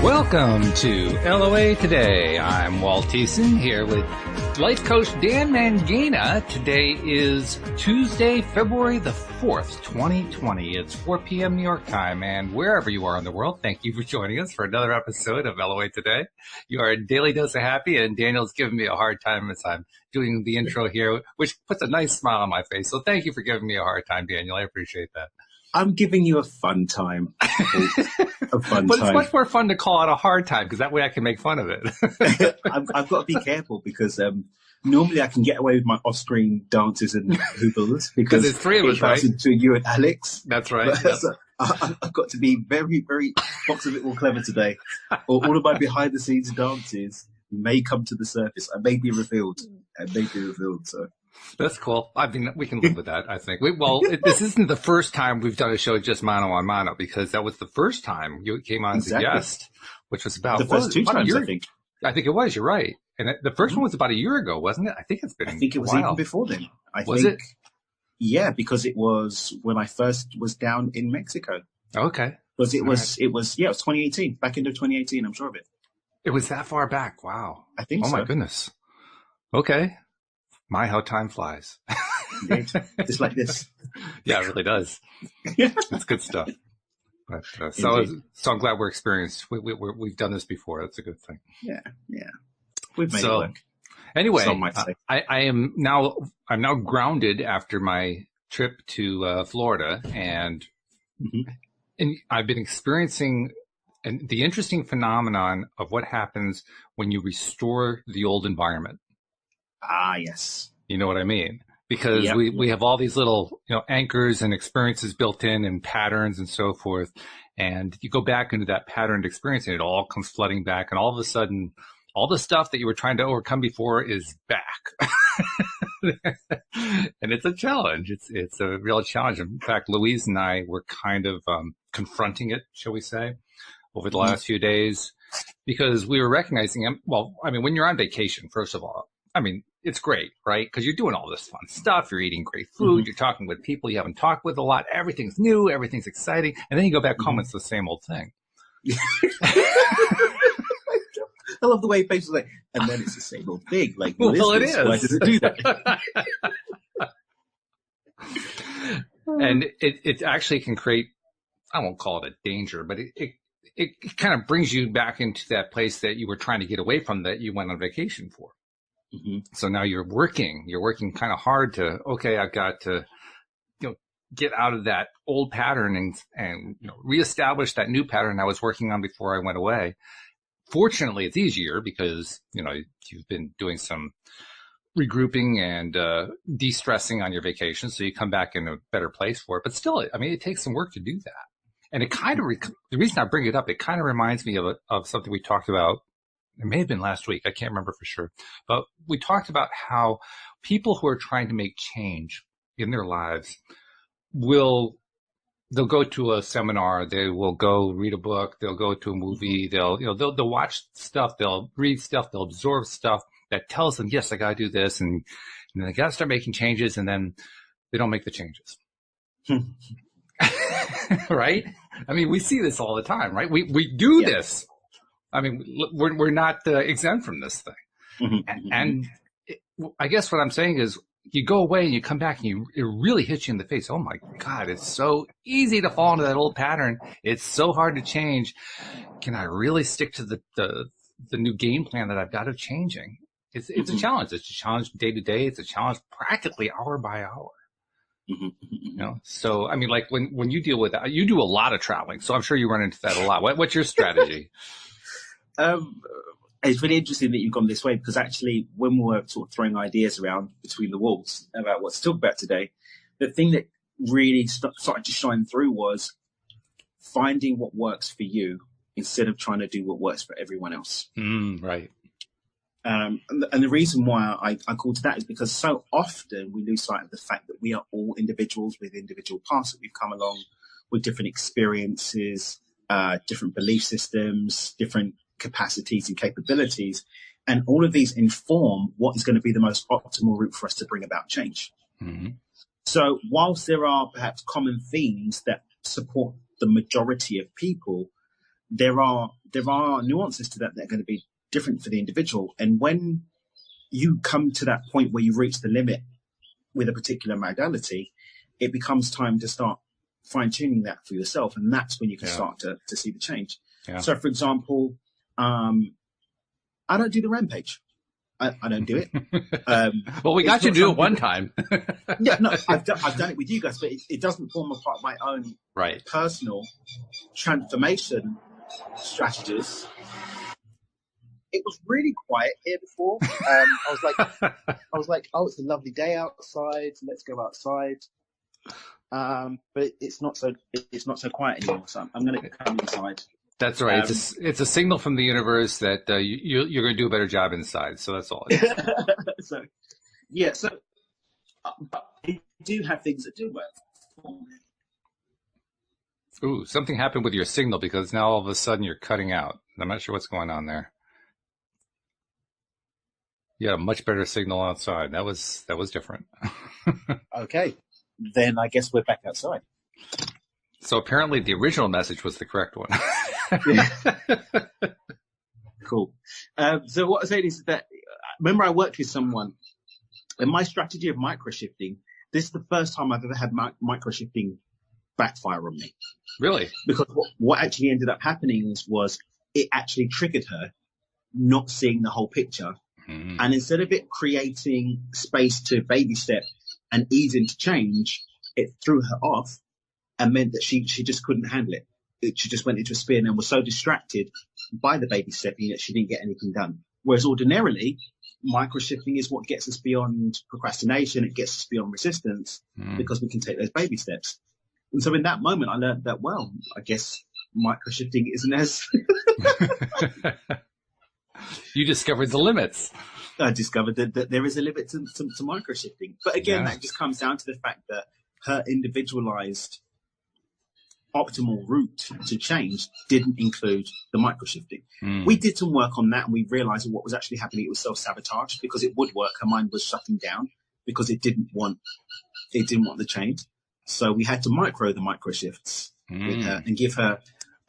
Welcome to LOA Today. I'm Walt Thiessen here with life coach Dan Mangina. Today is Tuesday, February the 4th, 2020. It's 4 p.m. New York time, and wherever you are in the world, thank you for joining us for another episode of LOA Today. You are a daily dose of happy, and Daniel's giving me a hard time as I'm doing the intro here, which puts a nice smile on my face. So thank you for giving me a hard time, Daniel. I appreciate that. I'm giving you a fun time. But it's much more fun to call it a hard time because that way I can make fun of it. I've got to be careful because normally I can get away with my off-screen dances and hoobles because there's three of us, right? Between you and Alex. That's right. But, so I've got to be very, very box a bit more clever today, or all of my behind-the-scenes dances may come to the surface. I may be revealed. So. That's cool. I mean, we can live with that, I think. This isn't the first time we've done a show just mano a mano, because that was the first time you came on as a guest, which was about the first two times, I think. I think it was. You're right. And the first one was about a year ago, wasn't it? I think it's been. I think it was even before then. Was it? Yeah, because it was when I first was down in Mexico. Okay. Because it was 2018, back into 2018. I'm sure of it. It was that far back. Wow. I think so. Oh my goodness. Okay. My, how time flies. Indeed. Just like this. Yeah, it really does. It's good stuff. But, so I'm glad we're experienced. We've done this before. That's a good thing. Yeah. We've made it work. Anyway, some might say. I'm now grounded after my trip to Florida, and I've been experiencing the interesting phenomenon of what happens when you restore the old environment. Ah, yes. You know what I mean? Because we have all these little, anchors and experiences built in and patterns and so forth. And you go back into that patterned experience and it all comes flooding back. And all of a sudden, all the stuff that you were trying to overcome before is back. And it's a challenge. It's a real challenge. In fact, Louise and I were kind of confronting it, shall we say, over the last few days, because we were recognizing, when you're on vacation, first of all, it's great, right? Because you're doing all this fun stuff. You're eating great food. You're talking with people you haven't talked with a lot. Everything's new. Everything's exciting. And then you go back home, it's the same old thing. I love the way people say, and then it's the same old thing. Like, it is. Why does it do that? And it actually can create, I won't call it a danger, but it kind of brings you back into that place that you were trying to get away from, that you went on vacation for. So now you're working kind of hard to, I've got to, get out of that old pattern and reestablish that new pattern I was working on before I went away. Fortunately, it's easier because, you've been doing some regrouping and de-stressing on your vacation. So you come back in a better place for it. But still, it takes some work to do that. And it kind of, the reason I bring it up, it kind of reminds me of something we talked about. It may have been last week. I can't remember for sure. But we talked about how people who are trying to make change in their lives they'll go to a seminar, they will go read a book, they'll go to a movie, they'll watch stuff, they'll read stuff, they'll absorb stuff that tells them, yes, I got to do this. And then they got to start making changes, and then they don't make the changes. Right? We see this all the time, right? We do this. We're not exempt from this thing. And I guess what I'm saying is you go away and you come back and it really hits you in the face. Oh my God, it's so easy to fall into that old pattern. It's so hard to change. Can I really stick to the new game plan that I've got of changing? It's a challenge. It's a challenge day to day. It's a challenge practically hour by hour. So, when you deal with that, you do a lot of traveling. So I'm sure you run into that a lot. What's your strategy? It's really interesting that you've gone this way, because actually when we were sort of throwing ideas around between the walls about what to talk about today, the thing that really started to shine through was finding what works for you instead of trying to do what works for everyone else. Right. And the reason why I call to that is because so often we lose sight of the fact that we are all individuals with individual paths that we've come along with, different experiences, different belief systems, different capacities and capabilities. And all of these inform what is going to be the most optimal route for us to bring about change. So whilst there are perhaps common themes that support the majority of people, there are nuances to that that are going to be different for the individual. And when you come to that point where you've reached the limit with a particular modality, it becomes time to start fine tuning that for yourself. And that's when you can start to see the change. Yeah. So, for example, I don't do the Rampage. I don't do it. Well, we got you to do it one time. Yeah, no, I've done it with you guys, but it doesn't form a part of my own personal transformation strategies. It was really quiet here before. I was like, oh, it's a lovely day outside. Let's go outside. But it's not so quiet anymore. So I'm going to come inside. That's right. It's a signal from the universe that you're going to do a better job inside. So that's all it is. So I do have things that do work. Ooh, something happened with your signal because now all of a sudden you're cutting out. I'm not sure what's going on there. You had a much better signal outside. That was different. Okay, then I guess we're back outside. So apparently the original message was the correct one. Cool. So what I'm saying is that, remember I worked with someone, and my strategy of microshifting, this is the first time I've ever had microshifting backfire on me. Really? Because what actually ended up happening was it actually triggered her not seeing the whole picture. Mm. And instead of it creating space to baby step and ease into change, it threw her off and meant that she just couldn't handle it. She just went into a spin and was so distracted by the baby stepping that she didn't get anything done. Whereas ordinarily, microshifting is what gets us beyond procrastination. It gets us beyond resistance because we can take those baby steps. And so in that moment, I learned that, well, I guess microshifting isn't as... You discovered the limits. I discovered that there is a limit to microshifting. But again, that just comes down to the fact that her individualized optimal route to change didn't include the microshifting. We did some work on that and we realized that what was actually happening, it was self-sabotage because it would work. Her mind was shutting down because it didn't want the change. So we had to micro the microshifts with her and give her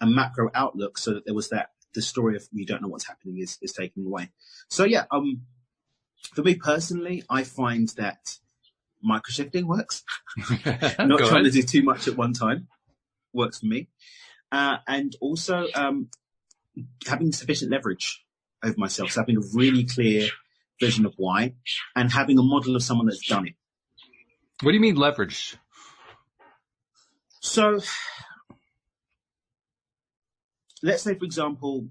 a macro outlook so that there was the story of you don't know what's happening is taken away. So for me personally, I find that microshifting works. Not trying to do too much at one time works for me. And also having sufficient leverage over myself. So having a really clear vision of why and having a model of someone that's done it. What do you mean leverage? So let's take, for example,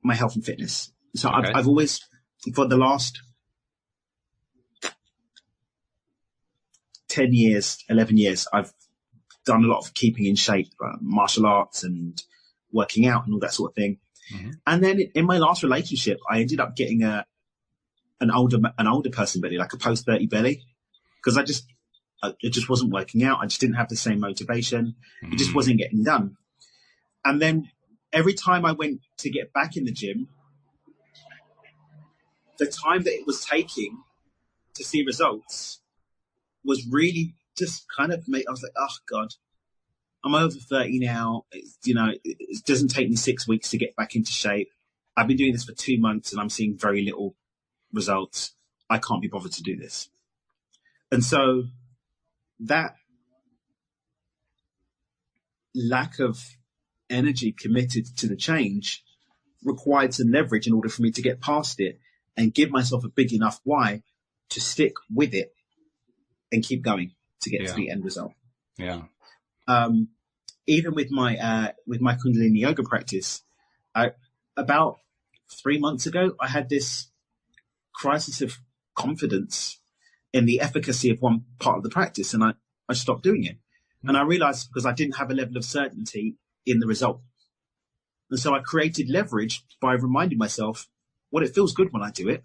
my health and fitness. So okay. I've always, for the last 10 years, 11 years, I've done a lot of keeping in shape, martial arts and working out and all that sort of thing. Mm-hmm. And then in my last relationship, I ended up getting an older person belly, like a post-30 belly, because it just wasn't working out. I just didn't have the same motivation. Mm. It just wasn't getting done. And then every time I went to get back in the gym, the time that it was taking to see results was really just kind of I was like, oh God, I'm over 30 now. It doesn't take me 6 weeks to get back into shape. I've been doing this for 2 months and I'm seeing very little results. I can't be bothered to do this. And so that lack of energy committed to the change required some leverage in order for me to get past it and give myself a big enough why to stick with it and keep going to get to the end result. Yeah. Even with my Kundalini yoga practice, about 3 months ago, I had this crisis of confidence in the efficacy of one part of the practice, and I stopped doing it. And I realized because I didn't have a level of certainty in the result. And so I created leverage by reminding myself, well, it feels good when I do it.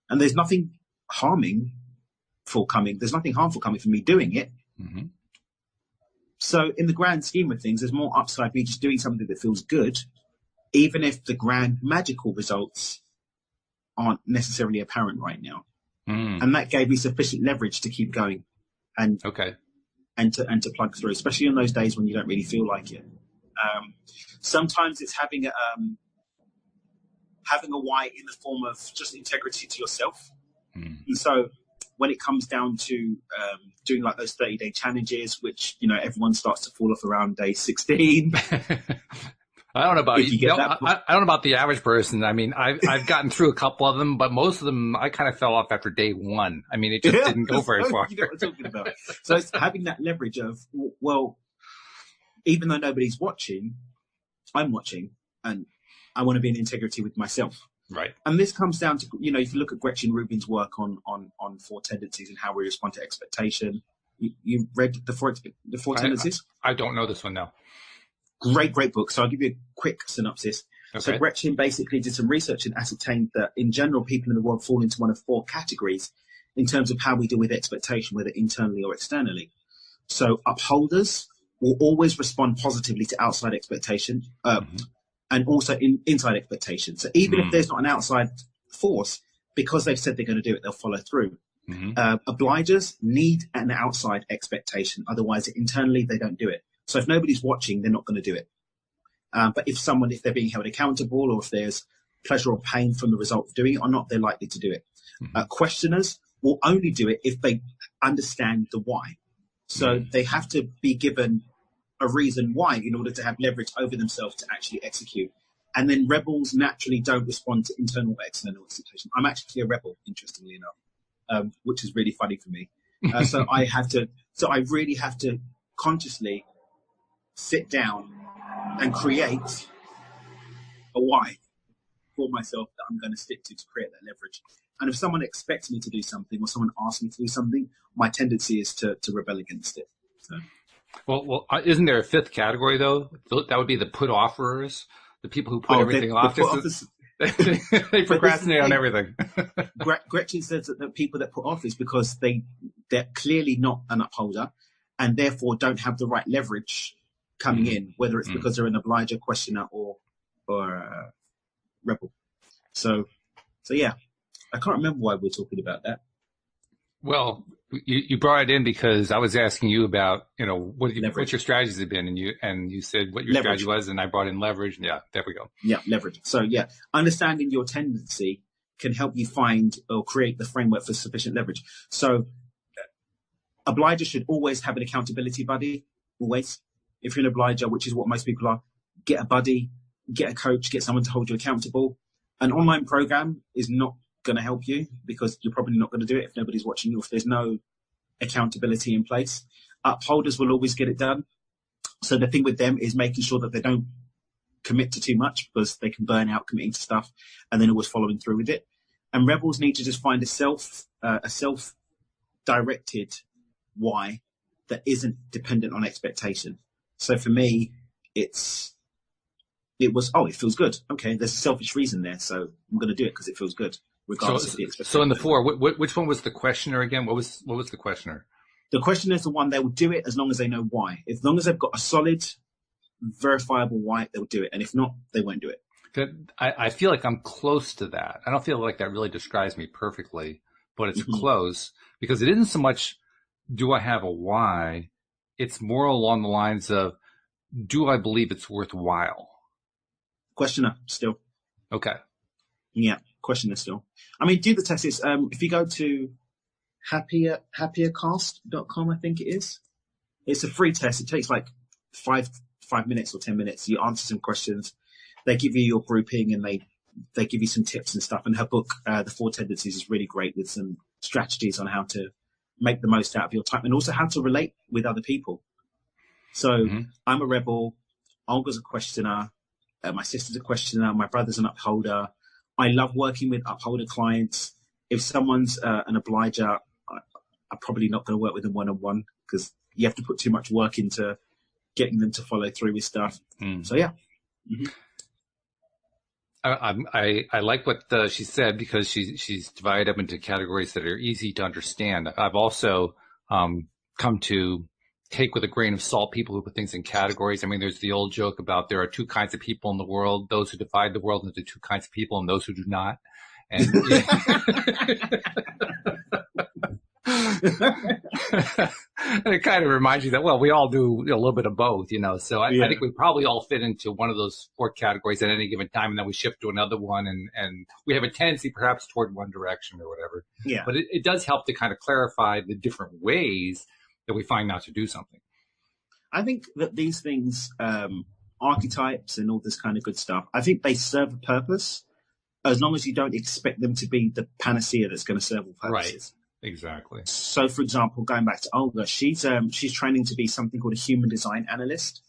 And there's nothing harmful coming from me doing it. Mm-hmm. So in the grand scheme of things, there's more upside me just doing something that feels good, even if the grand magical results aren't necessarily apparent right now. And that gave me sufficient leverage to keep going. And okay. and to plug through, especially on those days when you don't really feel like it. Sometimes it's having a why in the form of just integrity to yourself. And so when it comes down to doing like those 30-day challenges, which, you know, everyone starts to fall off around day 16. I don't know about you. I don't know about the average person. I mean, I've gotten through a couple of them, but most of them I kind of fell off after day one. I mean, it just didn't go very far. You know what I'm talking about. So it's having that leverage of, well, even though nobody's watching, I'm watching, and I want to be in integrity with myself. Right. And this comes down to, you know, if you look at Gretchen Rubin's work on 4 tendencies and how we respond to expectation. You read the four tendencies? I don't know this one now. Great book. So I'll give you a quick synopsis. Okay. So Gretchen basically did some research and ascertained that in general, people in the world fall into one of 4 categories in terms of how we deal with expectation, whether internally or externally. So upholders will always respond positively to outside expectation, and also inside expectation. So even if there's not an outside force, because they've said they're going to do it, they'll follow through. Obligers need an outside expectation. Otherwise, internally, they don't do it. So if nobody's watching, they're not going to do it. But if they're being held accountable, or if there's pleasure or pain from the result of doing it or not, they're likely to do it. Questioners will only do it if they understand the why. So they have to be given a reason why in order to have leverage over themselves to actually execute. And then rebels naturally don't respond to internal or external expectation. I'm actually a rebel, interestingly enough, which is really funny for me. So I really have to consciously sit down and create a why for myself that I'm going to stick to create that leverage. And if someone expects me to do something, or someone asks me to do something, my tendency is to rebel against it. So. Well, isn't there a 5th category though? That would be the put offerers, the people who put everything off. They procrastinate on everything. Gretchen says that the people that put off is because they're clearly not an upholder, and therefore don't have the right leverage coming in, whether it's because they're an obliger, questioner, or rebel. So yeah, I can't remember why we're talking about that. Well, you brought it in because I was asking you about, you know, what your strategies have been, and you said what your strategy was, and I brought in leverage. And yeah, there we go. Yeah, leverage. So yeah, understanding your tendency can help you find or create the framework for sufficient leverage. So obligers should always have an accountability buddy, always. If you're an obliger, which is what most people are, get a buddy, get a coach, get someone to hold you accountable. An online program is not going to help you because you're probably not going to do it if nobody's watching you, if there's no accountability in place. Upholders will always get it done. So the thing with them is making sure that they don't commit to too much, because they can burn out committing to stuff and then always following through with it. And rebels need to just find a self-directed why that isn't dependent on expectation. So for me, it feels good. Okay, there's a selfish reason there, so I'm going to do it because it feels good, regardless of the expectation. So in the 4, which one was the questioner again? What was the questioner? The questioner is the one, they will do it as long as they know why. As long as they've got a solid, verifiable why, they'll do it. And if not, they won't do it. I feel like I'm close to that. I don't feel like that really describes me perfectly, but it's close, because it isn't so much, do I have a why? It's more along the lines of, do I believe it's worthwhile? Questioner still. Okay. Yeah, questioner still. I mean, do the test. It's, if you go to happiercast.com, I think it is. It's a free test. It takes like 5 minutes or 10 minutes. You answer some questions. They give you your grouping, and they give you some tips and stuff. And her book, The 4 Tendencies, is really great with some strategies on how to make the most out of your time and also how to relate with other people. So I'm a rebel. Olga's a questioner. My sister's a questioner. My brother's an upholder. I love working with upholder clients. If someone's an obliger, I'm probably not going to work with them one-on-one, because you have to put too much work into getting them to follow through with stuff. So yeah. I like what she said, because she's divided up into categories that are easy to understand. I've also come to take with a grain of salt people who put things in categories. I mean, there's the old joke about there are 2 kinds of people in the world: those who divide the world into 2 kinds of people, and those who do not. And And it kind of reminds you that, well, we all do a little bit of both, so I think we probably all fit into one of those four categories at any given time, and then we shift to another one, and we have a tendency perhaps toward one direction or whatever. Yeah. But it does help to kind of clarify the different ways that we find out to do something. I think that these things, archetypes and all this kind of good stuff, I think they serve a purpose as long as you don't expect them to be the panacea that's going to serve all purposes. Right. Exactly. So, for example, going back to Olga, she's training to be something called a human design analyst,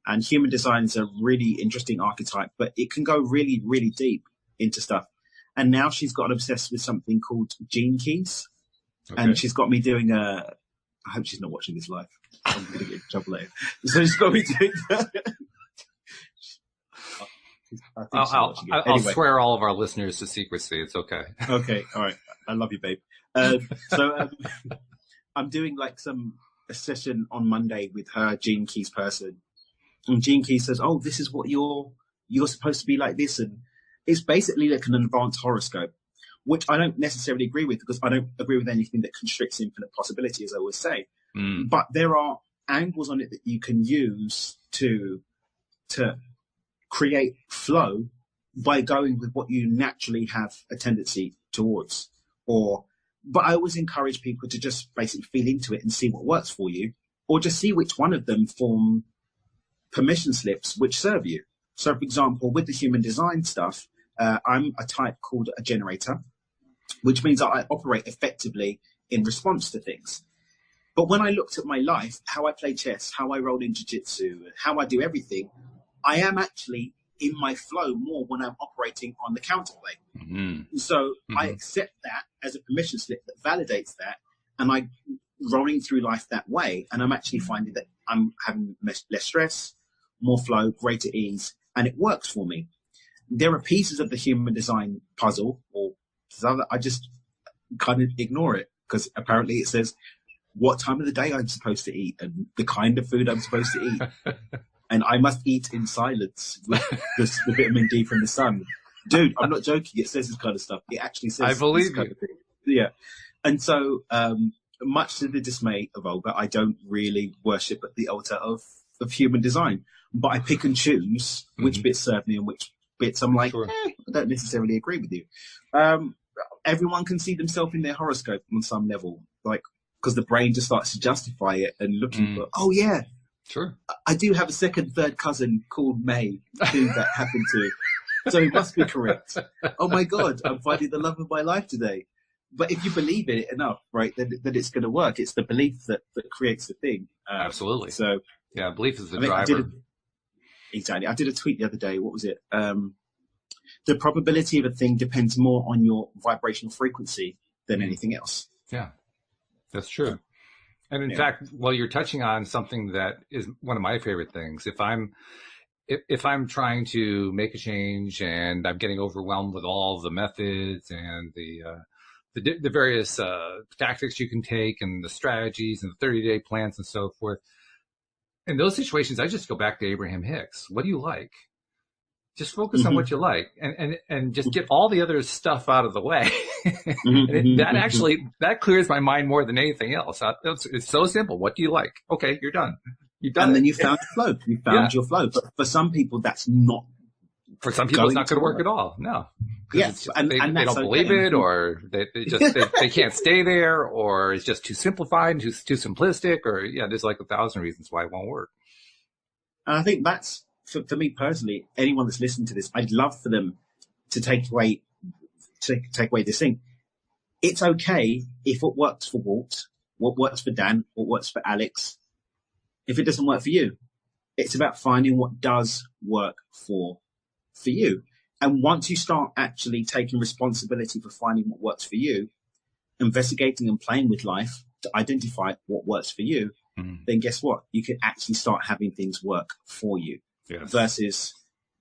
and human design is a really interesting archetype, but it can go really, really deep into stuff. And now she's got obsessed with something called gene keys, and she's got me doing I hope she's not watching this live. I'm going to get in trouble later. So she's got me doing that. I'll swear all of our listeners to secrecy. It's okay. Okay. All right. I love you, babe. I'm doing like a session on Monday with her Gene Keys person, and Gene Keys says, "Oh, this is what you're supposed to be like this," and it's basically like an advanced horoscope, which I don't necessarily agree with, because I don't agree with anything that constricts infinite possibility, as I always say. But there are angles on it that you can use to create flow by going with what you naturally have a tendency towards, but I always encourage people to just basically feel into it and see what works for you, or just see which one of them form permission slips which serve you. So, for example, with the human design stuff, I'm a type called a generator, which means that I operate effectively in response to things. But when I looked at my life, how I play chess, how I roll in jiu-jitsu, how I do everything, I am actually in my flow more when I'm operating on the counterplay. So I accept that as a permission slip that validates that, and I'm rolling through life that way, and I'm actually finding that I'm having less stress, more flow, greater ease, and it works for me. There are pieces of the human design puzzle or other, I just kind of ignore it, because apparently it says what time of the day I'm supposed to eat and the kind of food I'm supposed to eat. And I must eat in silence with the vitamin D from the sun. Dude, I'm not joking. It says this kind of stuff. It actually says I believe this kind of thing. Yeah. And so, much to the dismay of Olga, I don't really worship at the altar of human design. But I pick and choose which bits serve me and which bits I'm like, I don't necessarily agree with you. Everyone can see themselves in their horoscope on some level, like, because the brain just starts to justify it and looking for, oh, yeah. Sure. I do have a second, third cousin called May who that happened to. So it must be correct. Oh my God, I'm finding the love of my life today. But if you believe in it enough, right, then it's going to work. It's the belief that creates the thing. Absolutely. So yeah, belief is the driver. Exactly. I did a tweet the other day. What was it? The probability of a thing depends more on your vibrational frequency than anything else. Yeah, that's true. And in fact, well, you're touching on something that is one of my favorite things. If I'm trying to make a change and I'm getting overwhelmed with all the methods and the various tactics you can take and the strategies and the 30-day plans and so forth, in those situations, I just go back to Abraham Hicks. What do you like? Just focus on what you like, and just get all the other stuff out of the way. That clears my mind more than anything else. It's so simple. What do you like? Okay, you're done. You've done and it. Then you found your flow. You found your flow. But for some people, that's not. For some people, it's not going to work at all. No. Yes, and they don't believe it, or they can't stay there, or it's just too simplified, too simplistic, or there's like 1,000 reasons why it won't work. And I think that's. For me personally, anyone that's listening to this, I'd love for them to take away this thing. It's okay if what works for Walt, what works for Dan, what works for Alex, if it doesn't work for you. It's about finding what does work for you. And once you start actually taking responsibility for finding what works for you, investigating and playing with life to identify what works for you, then guess what? You can actually start having things work for you. Yes. Versus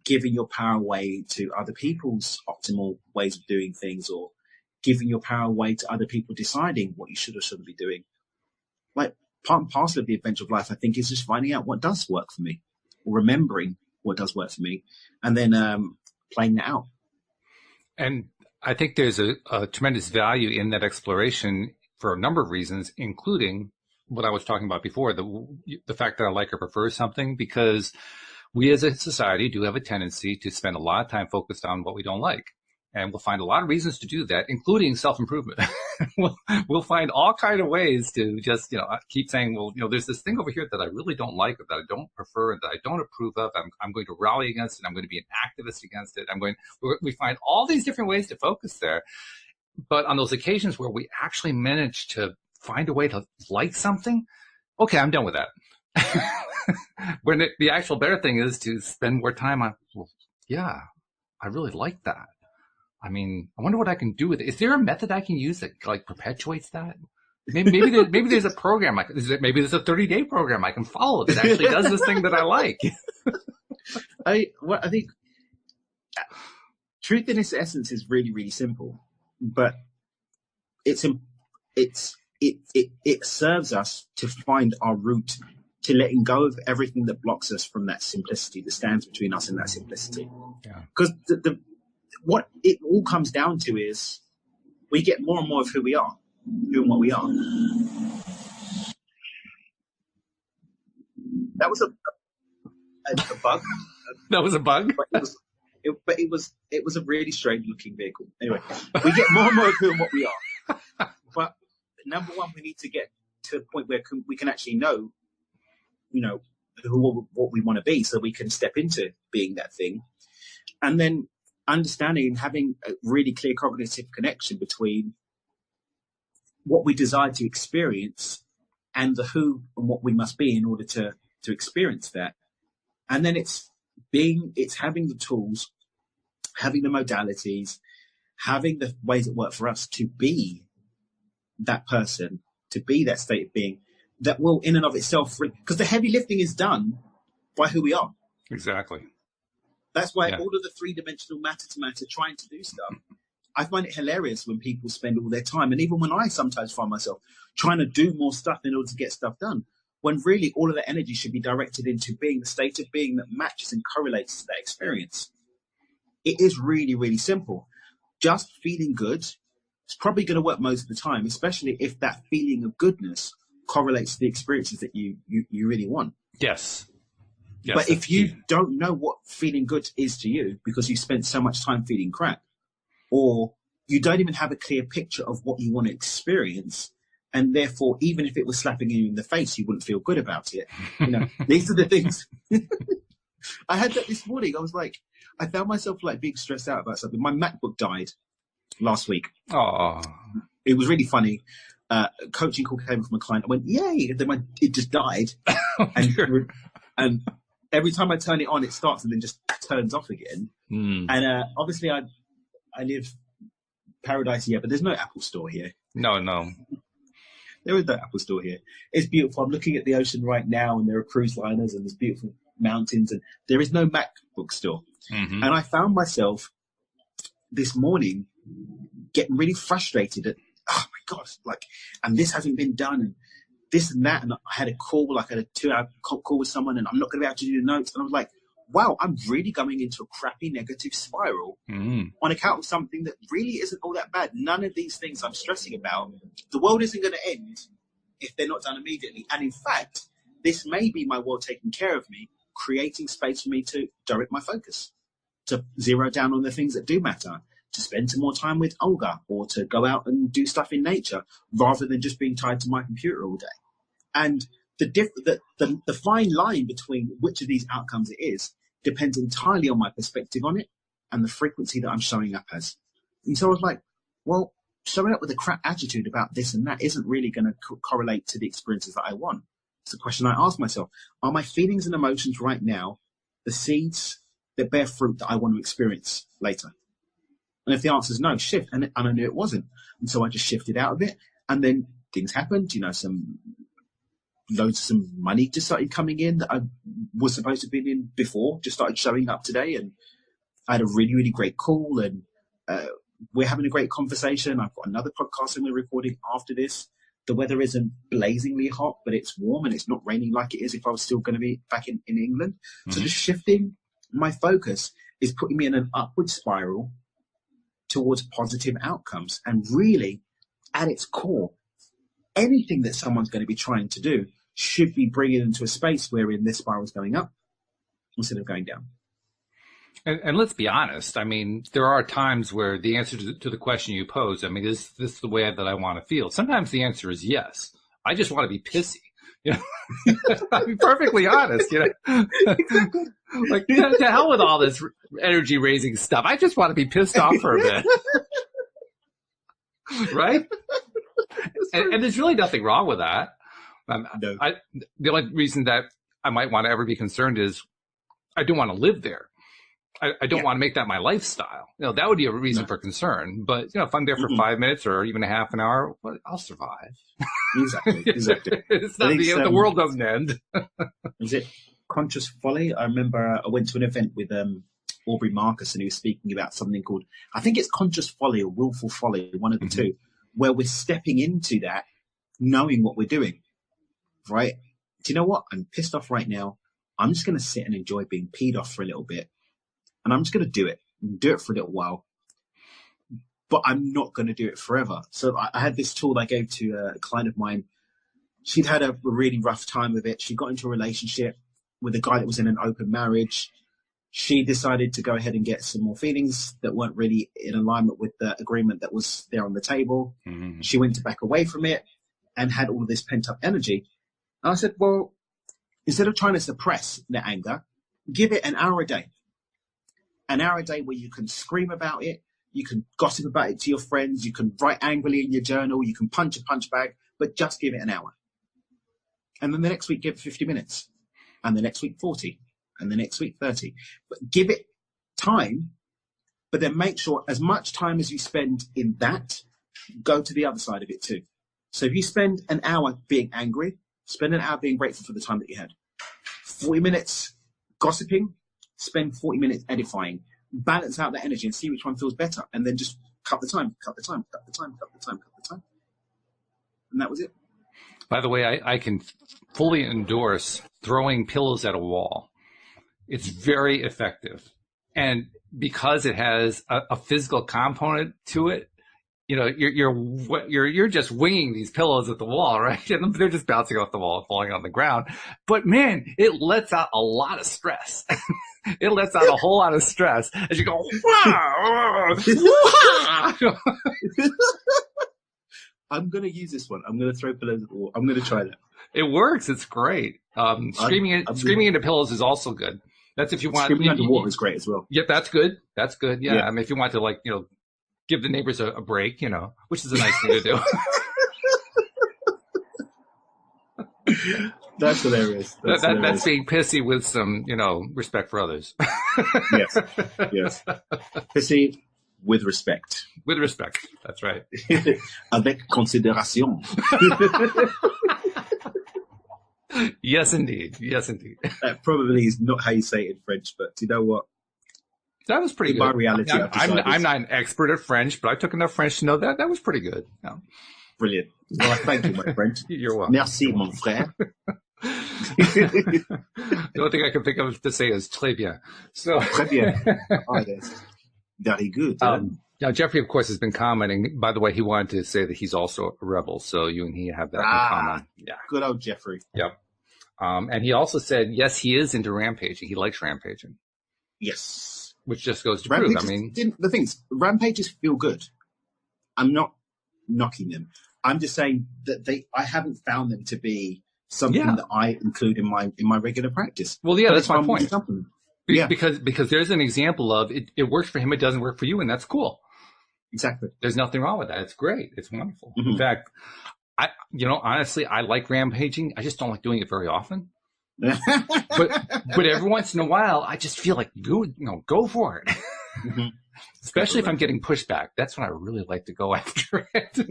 giving your power away to other people's optimal ways of doing things, or giving your power away to other people deciding what you should or shouldn't be doing. Like, part and parcel of the adventure of life, I think, is just finding out what does work for me, or remembering what does work for me, and then playing that out. And I think there's a tremendous value in that exploration for a number of reasons, including what I was talking about before, the fact that I like or prefer something, because we as a society do have a tendency to spend a lot of time focused on what we don't like. And we'll find a lot of reasons to do that, including self-improvement. we'll find all kind of ways to just, keep saying, well, there's this thing over here that I really don't like, or that I don't prefer, that I don't approve of. I'm going to rally against it. I'm going to be an activist against it. We find all these different ways to focus there. But on those occasions where we actually manage to find a way to like something, okay, I'm done with that. When the actual better thing is to spend more time on, well, yeah, I really like that. I mean, I wonder what I can do with it. Is there a method I can use that like perpetuates that? Maybe there's a program. Maybe there's a 30-day program I can follow that actually does this thing that I like. I think truth in its essence is really, really simple, but it serves us to find our route to letting go of everything that blocks us from that simplicity that stands between us and that simplicity. Yeah. Because what it all comes down to is we get more and more of who we are, who and what we are. That was a bug. That was a bug? But it was a really strange looking vehicle. Anyway, we get more and more of who and what we are. But number one, we need to get to a point where we can actually know, what we want to be, so we can step into being that thing. And then understanding and having a really clear cognitive connection between what we desire to experience and the who and what we must be in order to experience that. And then it's having the tools, having the modalities, having the ways that work for us to be that person, to be that state of being that will in and of itself, because the heavy lifting is done by who we are. Exactly. That's why all of the three-dimensional matter to matter trying to do stuff, I find it hilarious when people spend all their time, and even when I sometimes find myself trying to do more stuff in order to get stuff done, when really all of that energy should be directed into being the state of being that matches and correlates to that experience. It is really, really simple. Just feeling good is probably going to work most of the time, especially if that feeling of goodness correlates to the experiences that you really want. Yes. But if you don't know what feeling good is to you because you spent so much time feeling crap, or you don't even have a clear picture of what you want to experience, and therefore, even if it was slapping you in the face, you wouldn't feel good about it. These are the things. I had that this morning. I found myself being stressed out about something. My MacBook died last week. Oh, it was really funny. A coaching call came from a client. I went, yay! And then it just died. And every time I turn it on, it starts and then just turns off again. And obviously, I live paradise here, but there's no Apple store here. No. There is no Apple store here. It's beautiful. I'm looking at the ocean right now, and there are cruise liners, and there's beautiful mountains, and there is no MacBook store. Mm-hmm. And I found myself this morning getting really frustrated at, oh my gosh, and this hasn't been done, and this and that. And I had a call, I had a 2-hour call with someone, and I'm not going to be able to do the notes. And I was like, wow, I'm really going into a crappy negative spiral on account of something that really isn't all that bad. None of these things I'm stressing about, the world isn't going to end if they're not done immediately. And in fact, this may be my world taking care of me, creating space for me to direct my focus, to zero down on the things that do matter, to spend some more time with Olga, or to go out and do stuff in nature rather than just being tied to my computer all day. And the fine line between which of these outcomes it is depends entirely on my perspective on it and the frequency that I'm showing up as. And so I was like, well, showing up with a crap attitude about this and that isn't really going to correlate to the experiences that I want. It's a question I ask myself. Are my feelings and emotions right now the seeds that bear fruit that I want to experience later? And if the answer is no, shift. And I knew it wasn't. And so I just shifted out of it. And then things happened, some money just started coming in that I was supposed to have been in before, just started showing up today. And I had a really, really great call, and we're having a great conversation. I've got another podcast and we're recording after this. The weather isn't blazingly hot, but it's warm and it's not raining like it is if I was still going to be back in England. Mm-hmm. So just shifting my focus is putting me in an upward spiral towards positive outcomes. And really, at its core, anything that someone's going to be trying to do should be bringing them to a space wherein this spiral is going up instead of going down. And let's be honest. I mean, there are times where the answer to the question you pose, I mean, is this the way that I want to feel? Sometimes the answer is yes. I just want to be pissy. You know, I'll be perfectly honest. You know, like to hell with all this energy raising stuff. I just want to be pissed off for a bit, right? And there's really nothing wrong with that. No. The only reason that I might want to ever be concerned is I don't want to live there. I don't want to make that my lifestyle. You know, that would be a reason for concern. But, you know, if I'm there for 5 minutes or even a half an hour, well, I'll survive. Exactly. It's not the world doesn't end. Is it conscious folly? I remember I went to an event with Aubrey Marcus, and he was speaking about something called, I think it's conscious folly or willful folly, one of the two, where we're stepping into that, knowing what we're doing, right? Do you know what? I'm pissed off right now. I'm just going to sit and enjoy being peed off for a little bit. And I'm just going to do it for a little while, but I'm not going to do it forever. So I had this tool I gave to a client of mine. She'd had a really rough time with it. She got into a relationship with a guy that was in an open marriage. She decided to go ahead and get some more feelings that weren't really in alignment with the agreement that was there on the table. Mm-hmm. She went to back away from it and had all of this pent up energy. And I said, well, instead of trying to suppress the anger, give it an hour a day. An hour a day where you can scream about it, you can gossip about it to your friends, you can write angrily in your journal, you can punch a punch bag, but just give it an hour. And then the next week, give it 50 minutes. And the next week, 40. And the next week, 30. But give it time, but then make sure as much time as you spend in that, go to the other side of it too. So if you spend an hour being angry, spend an hour being grateful for the time that you had. 40 minutes gossiping, spend 40 minutes edifying, balance out the energy and see which one feels better. And then just cut the time. And that was it. By the way, I can fully endorse throwing pillows at a wall. It's very effective. And because it has a physical component to it, you know, you're just winging these pillows at the wall, right? And they're just bouncing off the wall and falling on the ground. But man, it lets out a lot of stress. It lets out a whole lot of stress as you go, wow. I'm going to use this one. I'm going to throw pillows at the wall. I'm going to try that. It works. It's great. Screaming into pillows is also good. That's if you want. Screaming underwater is great as well. Yep, that's good. That's good. Yeah. I mean, if you want to, like, you know, give the neighbors a break, you know, which is a nice thing to do. That's hilarious. That's being pissy with some, you know, respect for others. Yes. Pissy with respect. With respect. That's right. Avec considération. Yes, indeed. Yes, indeed. That probably is not how you say it in French, but you know what? That was pretty good. My reality. I'm not an expert at French, but I took enough French to know that was pretty good. Yeah. Brilliant. Well, thank you, my friend. You're welcome. Merci, mon frère. The only thing I can think of to say is très bien. So, très bien. Oh, that's very good. Now, Jeffrey, of course, has been commenting. By the way, he wanted to say that he's also a rebel, so you and he have that in common. Yeah. Good old Jeffrey. Yep. And he also said, yes, he is into rampaging. He likes rampaging. Yes. Which just goes to prove. I mean, the thing is, rampages feel good. I'm not knocking them. I'm just saying that I haven't found them to be something that I include in my regular practice. Well, yeah, that's my point. Yeah. Because there's an example of it works for him, it doesn't work for you, and that's cool. Exactly. There's nothing wrong with that. It's great. It's wonderful. Mm-hmm. In fact, honestly, I like rampaging. I just don't like doing it very often. but every once in a while, I just feel like go for it. Mm-hmm. Especially if I'm getting pushback. That's when I really like to go after it. But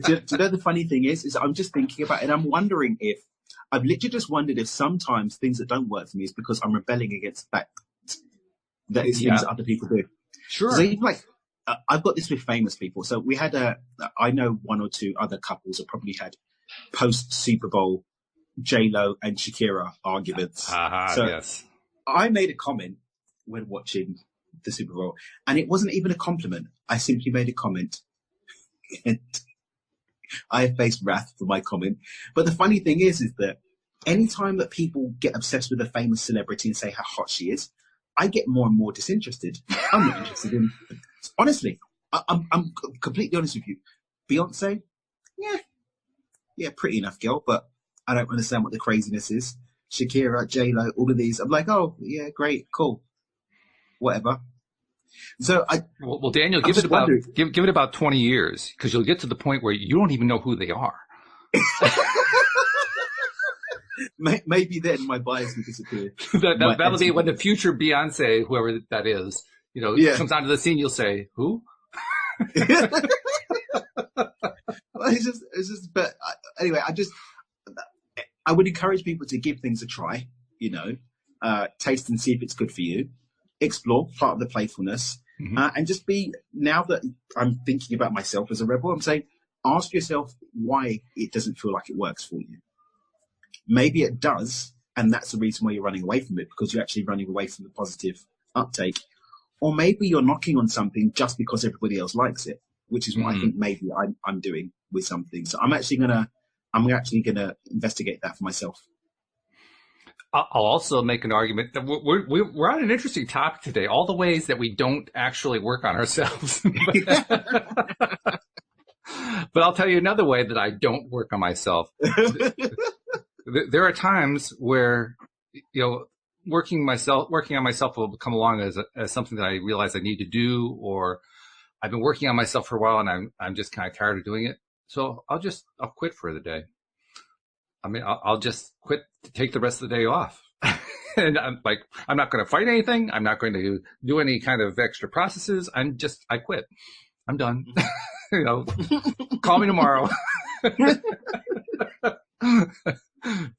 do you know the funny thing is I'm just thinking about it, and I'm wondering if I've literally just wondered if sometimes things that don't work for me is because I'm rebelling against that is things that other people do. Sure. So I've got this with famous people. So we had I know one or two other couples that probably had post Super Bowl J-Lo and Shakira arguments. Yes. I made a comment when watching the Super Bowl, and it wasn't even a compliment. I simply made a comment. And I have faced wrath for my comment. But the funny thing is that anytime that people get obsessed with a famous celebrity and say how hot she is, I get more and more disinterested. I'm not interested in, honestly, I'm completely honest with you. Beyonce, yeah, pretty enough girl, but I don't understand what the craziness is. Shakira, J-Lo, all of these. I'm like, oh, yeah, great, cool, whatever. So well, Daniel, give it about 20 years, because you'll get to the point where you don't even know who they are. Maybe then my bias will disappear. That'll be when the future Beyonce, whoever that is, comes onto the scene. You'll say, "Who?" It's just. But anyway, I would encourage people to give things a try. Taste and see if it's good for you. Explore, part of the playfulness, and just be. Now that I'm thinking about myself as a rebel, I'm saying, ask yourself why it doesn't feel like it works for you. Maybe it does, and that's the reason why you're running away from it, because you're actually running away from the positive uptake. Or maybe you're knocking on something just because everybody else likes it, which is what I think maybe I'm doing with something. So I'm actually gonna investigate that for myself. I'll also make an argument that we're on an interesting topic today. All the ways that we don't actually work on ourselves. But I'll tell you another way that I don't work on myself. There are times where, working on myself will come along as something that I realize I need to do, or I've been working on myself for a while and I'm just kind of tired of doing it. So I'll quit for the day. I mean, I'll just quit to take the rest of the day off. And I'm not going to fight anything. I'm not going to do any kind of extra processes. I quit. I'm done. Call me tomorrow.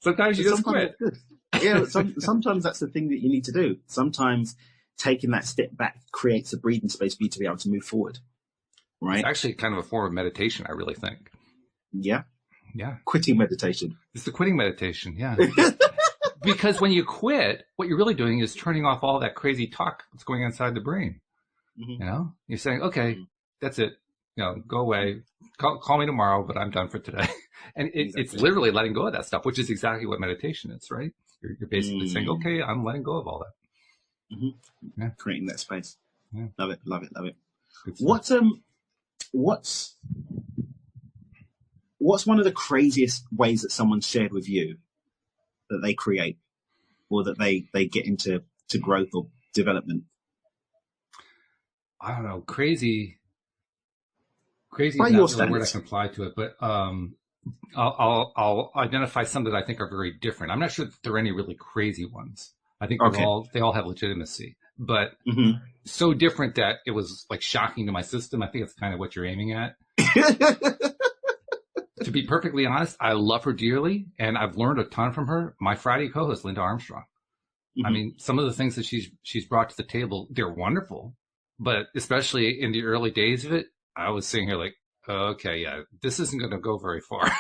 Sometimes you just quit. Yeah, sometimes that's the thing that you need to do. Sometimes taking that step back creates a breathing space for you to be able to move forward. Right? It's actually kind of a form of meditation, I really think. Yeah. Yeah. Quitting meditation. It's the quitting meditation, yeah. Because when you quit, what you're really doing is turning off all that crazy talk that's going on inside the brain. You're saying, okay, that's it. Go away. Call me tomorrow, but I'm done for today. And it's literally letting go of that stuff, which is exactly what meditation is, right? You're basically saying, okay, I'm letting go of all that. Yeah. Creating that space. Yeah. Love it. What's one of the craziest ways that someone's shared with you that they create, or that they get into growth or development? I don't know. Crazy is not really a word I can apply to it, but I'll identify some that I think are very different. I'm not sure that there are any really crazy ones. I think they all have legitimacy, but so different that it was like shocking to my system. I think it's kind of what you're aiming at. To be perfectly honest, I love her dearly, and I've learned a ton from her. My Friday co-host, Linda Armstrong. I mean, some of the things that she's brought to the table, they're wonderful, but especially in the early days of it, I was sitting here like, okay, yeah, this isn't going to go very far.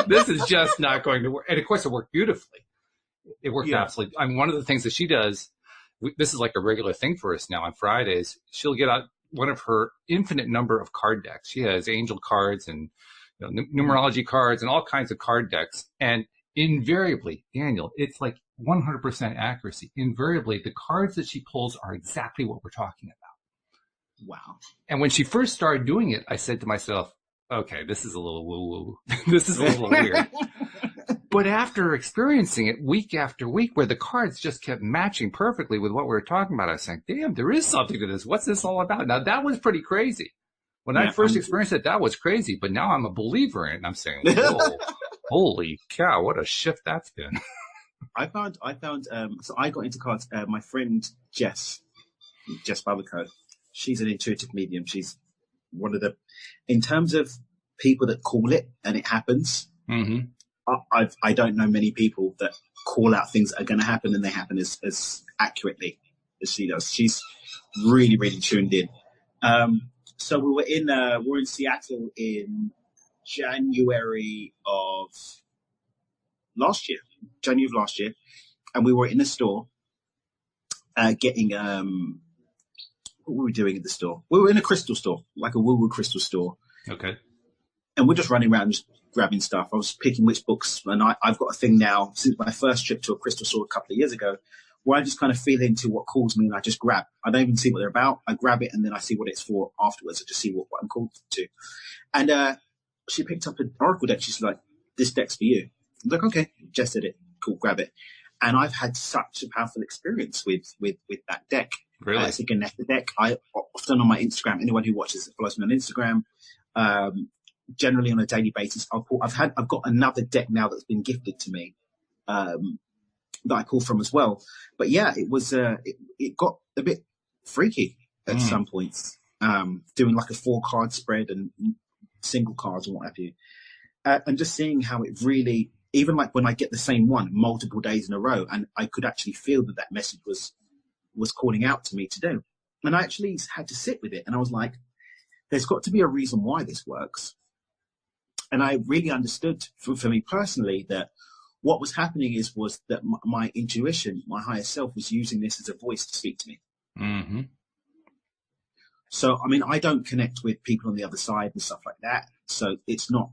this is just not going to work. And of course, it worked beautifully. It worked absolutely. I mean, one of the things that she does, this is like a regular thing for us now on Fridays. She'll get out one of her infinite number of card decks. She has angel cards and numerology cards and all kinds of card decks. And invariably, Daniel, it's like 100% accuracy. Invariably, the cards that she pulls are exactly what we're talking about. Wow. And when she first started doing it, I said to myself, okay, this is a little woo-woo. This is a little weird. But after experiencing it week after week, where the cards just kept matching perfectly with what we were talking about, I was saying, damn, there is something to this. What's this all about? Now, that was pretty crazy. When I first experienced it, that was crazy. But now I'm a believer in it. And I'm saying, whoa, holy cow, what a shift that's been. I found, so I got into cards. My friend Jess Babaco, she's an intuitive medium. She's one of in terms of people that call it and it happens. I don't know many people that call out things that are going to happen and they happen as accurately as she does. She's really, really tuned in. So we were in Seattle in January of last year, and we were in a store getting what were we doing at the store? We were in a crystal store, like a woo-woo crystal store. Okay. and we're just running around just grabbing stuff. I was picking which books, and I've got a thing now since my first trip to a crystal store a couple of years ago, where I just kind of feel into what calls me and I just grab. I don't even see what they're about. I grab it and then I see what it's for afterwards. I just see what I'm called to. And she picked up an oracle deck. She's like, "This deck's for you." I'm like, "Okay," just did it. Cool, grab it. And I've had such a powerful experience with that deck. Really? It's a Ganetta deck. I often on my Instagram, anyone who watches it follows me on Instagram. Generally on a daily basis, I've got another deck now that's been gifted to me that I pull from as well. But yeah, it was it got a bit freaky at some points, doing like a 4-card spread and single cards and what have you, and just seeing how it really, even like when I get the same one multiple days in a row, and I could actually feel that message was calling out to me to do, and I actually had to sit with it, and I was like, there's got to be a reason why this works. And I really understood for me personally that what was happening was that my intuition, my higher self, was using this as a voice to speak to me. Mm-hmm. So, I mean, I don't connect with people on the other side and stuff like that. So it's not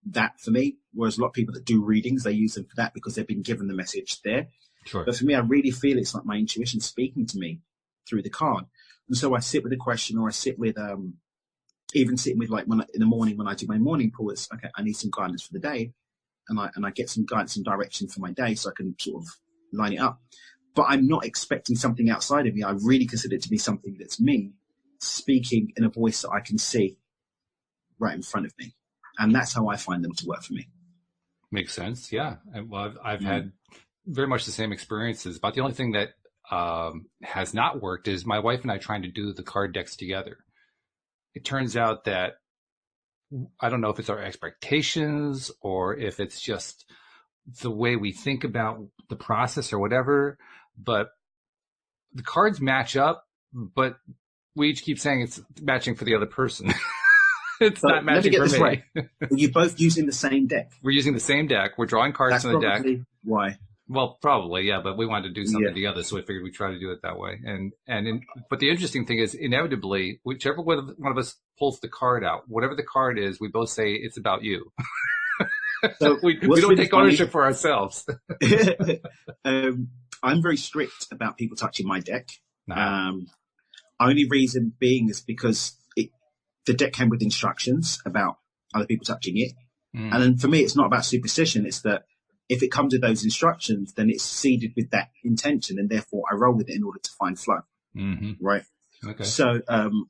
that for me. Whereas a lot of people that do readings, they use them for that because they've been given the message there. Sure. But for me, I really feel it's like my intuition speaking to me through the card. And so I sit with a question, or I sit with, even sitting with like in the morning when I do my morning pull, it's okay, I need some guidance for the day. And I get some guidance and direction for my day so I can sort of line it up. But I'm not expecting something outside of me. I really consider it to be something that's me speaking in a voice that I can see right in front of me. And that's how I find them to work for me. Makes sense. Yeah. Well, I've had very much the same experiences. But the only thing that has not worked is my wife and I trying to do the card decks together. It turns out that I don't know if it's our expectations or if it's just the way we think about the process or whatever, but the cards match up, but we each keep saying it's matching for the other person. It's not matching for me. Right. You're both using the same deck. We're using the same deck. We're drawing cards from the deck. Why? Well, probably, yeah, but we wanted to do something together, so we figured we'd try to do it that way. But the interesting thing is, inevitably, whichever one of us pulls the card out, whatever the card is, we both say it's about you. So we don't take ownership for ourselves. I'm very strict about people touching my deck. Only reason being is because the deck came with instructions about other people touching it. And then for me, it's not about superstition. It's that if it comes with those instructions, then it's seeded with that intention, and therefore I roll with it in order to find flow. Right? Okay. So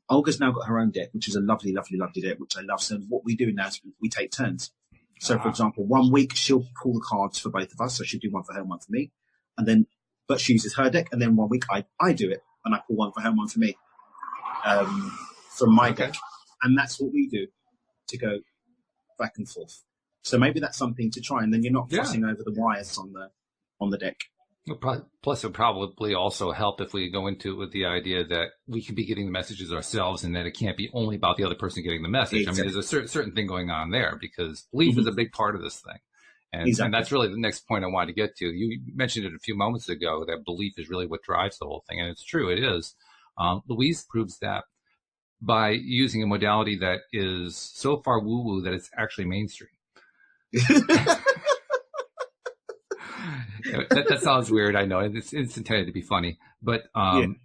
Olga's now got her own deck, which is a lovely, lovely, lovely deck, which I love. So what we do now is we take turns. So, for example, 1 week she'll pull the cards for both of us. So she'll do one for her and one for me. But she uses her deck. And then 1 week I do it, and I pull one for her and one for me from my deck. And that's what we do to go back and forth. So maybe that's something to try, and then you're not fussing over the wires on the deck. Plus, it would probably also help if we go into it with the idea that we can be getting the messages ourselves, and that it can't be only about the other person getting the message. Exactly. I mean, there's a certain thing going on there, because belief is a big part of this thing. And that's really the next point I wanted to get to. You mentioned it a few moments ago, that belief is really what drives the whole thing. And it's true, it is. Louise proves that by using a modality that is so far woo-woo that it's actually mainstream. That sounds weird, I know. It's intended to be funny. But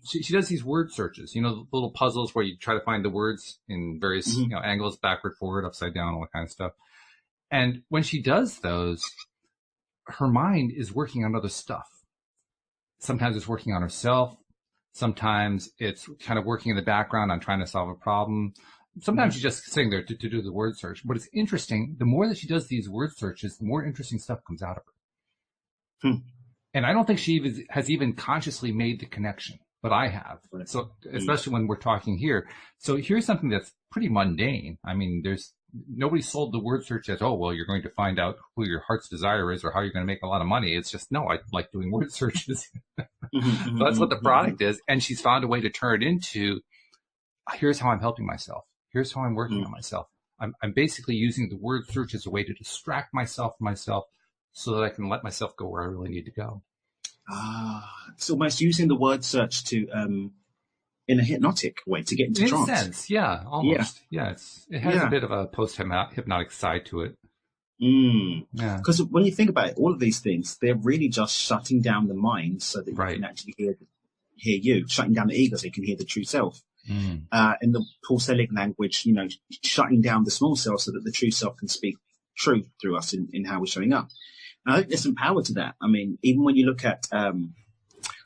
she does these word searches, the little puzzles where you try to find the words in various angles, backward, forward, upside down, all that kind of stuff. And when she does those, her mind is working on other stuff. Sometimes it's working on herself. Sometimes it's kind of working in the background on trying to solve a problem. Sometimes she's just sitting there to do the word search. But it's interesting. The more that she does these word searches, the more interesting stuff comes out of her. And I don't think she has even consciously made the connection, but I have. So especially when we're talking here. So here's something that's pretty mundane. I mean, nobody sold the word search as, oh, well, you're going to find out who your heart's desire is or how you're going to make a lot of money. It's just, no, I like doing word searches. So that's what the product is. And she's found a way to turn it into, here's how I'm helping myself. Here's how I'm working on myself. I'm basically using the word search as a way to distract myself from myself so that I can let myself go where I really need to go. It's almost using the word search to in a hypnotic way to get into In a trance. sense, yeah, Yeah, almost. Yeah, it has a yeah. bit of a post-hypnotic side to it. Yeah, Because when you think about it, all of these things, they're really just shutting down the mind so that you right. can actually hear you, shutting down the ego so you can hear the true self. In the Paul Selig language, shutting down the small self so that the true self can speak true through us in how we're showing up. And I think there's some power to that. I mean, even when you look at,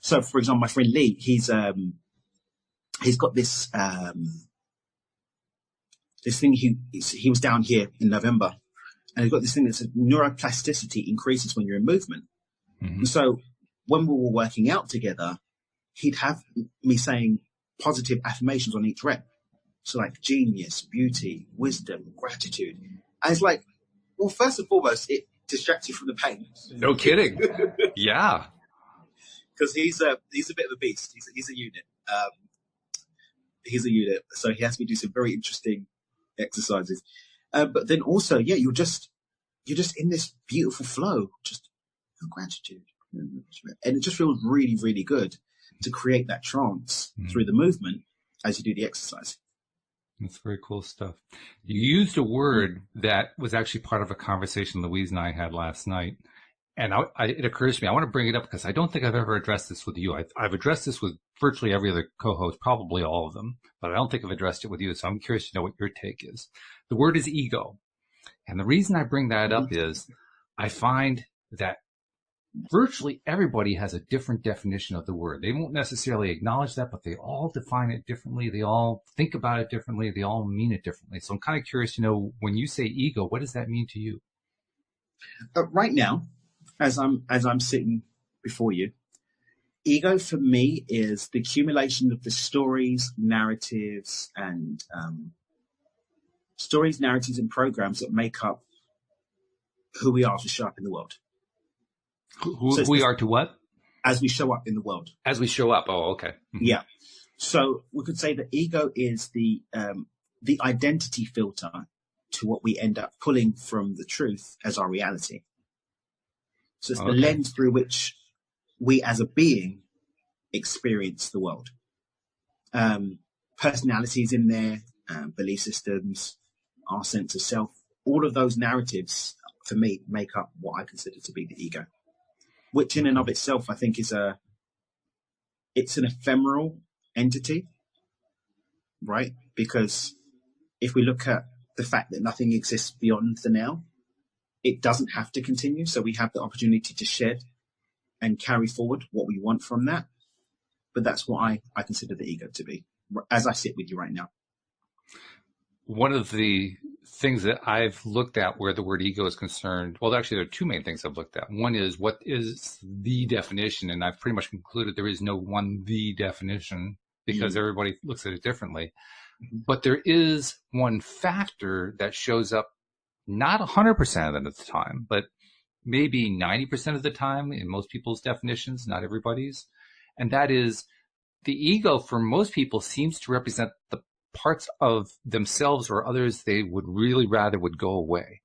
so for example, my friend Lee, he's got this thing. He was down here in November, and he's got this thing that says neuroplasticity increases when you're in movement. And so when we were working out together, he'd have me saying positive affirmations on each rep. So like genius, beauty, wisdom, gratitude. And it's like, well, first and foremost, it distracts you from the pain. No kidding. Yeah. Because he's a bit of a beast. He's a unit. He's a unit. So he has me do some very interesting exercises. But then also, yeah, you're just in this beautiful flow, just gratitude. And it just feels really, really good to create that trance through the movement as you do the exercise. That's very cool stuff. You used a word that was actually part of a conversation Louise and I had last night. And it occurs to me, I want to bring it up because I don't think I've ever addressed this with you. I've addressed this with virtually every other co-host, probably all of them, but I don't think I've addressed it with you. So I'm curious to know what your take is. The word is ego. And the reason I bring that up is I find that virtually everybody has a different definition of the word. They won't necessarily acknowledge that, but they all define it differently. They all think about it differently. They all mean it differently. So I'm kind of curious to know, when you say ego, what does that mean to you? Right now, as I'm sitting before you, ego for me is the accumulation of the stories, narratives, and programs that make up who we are to show up in the world. Who we are to what? As we show up in the world. As we show up. Oh, okay. Yeah. So we could say that ego is the identity filter to what we end up pulling from the truth as our reality. So it's the lens through which we as a being experience the world. Personalities in there, belief systems, our sense of self, all of those narratives for me make up what I consider to be the ego, which in and of itself I think it's an ephemeral entity, right? Because if we look at the fact that nothing exists beyond the now, it doesn't have to continue. So we have the opportunity to shed and carry forward what we want from that. But that's what I consider the ego to be, as I sit with you right now. One of the things that I've looked at where the word ego is concerned, well, actually, there are two main things I've looked at. One is, what is the definition? And I've pretty much concluded there is no the definition, because everybody looks at it differently. But there is one factor that shows up not 100% of the time, but maybe 90% of the time in most people's definitions, not everybody's. And that is, the ego for most people seems to represent the parts of themselves or others they would really rather would go away.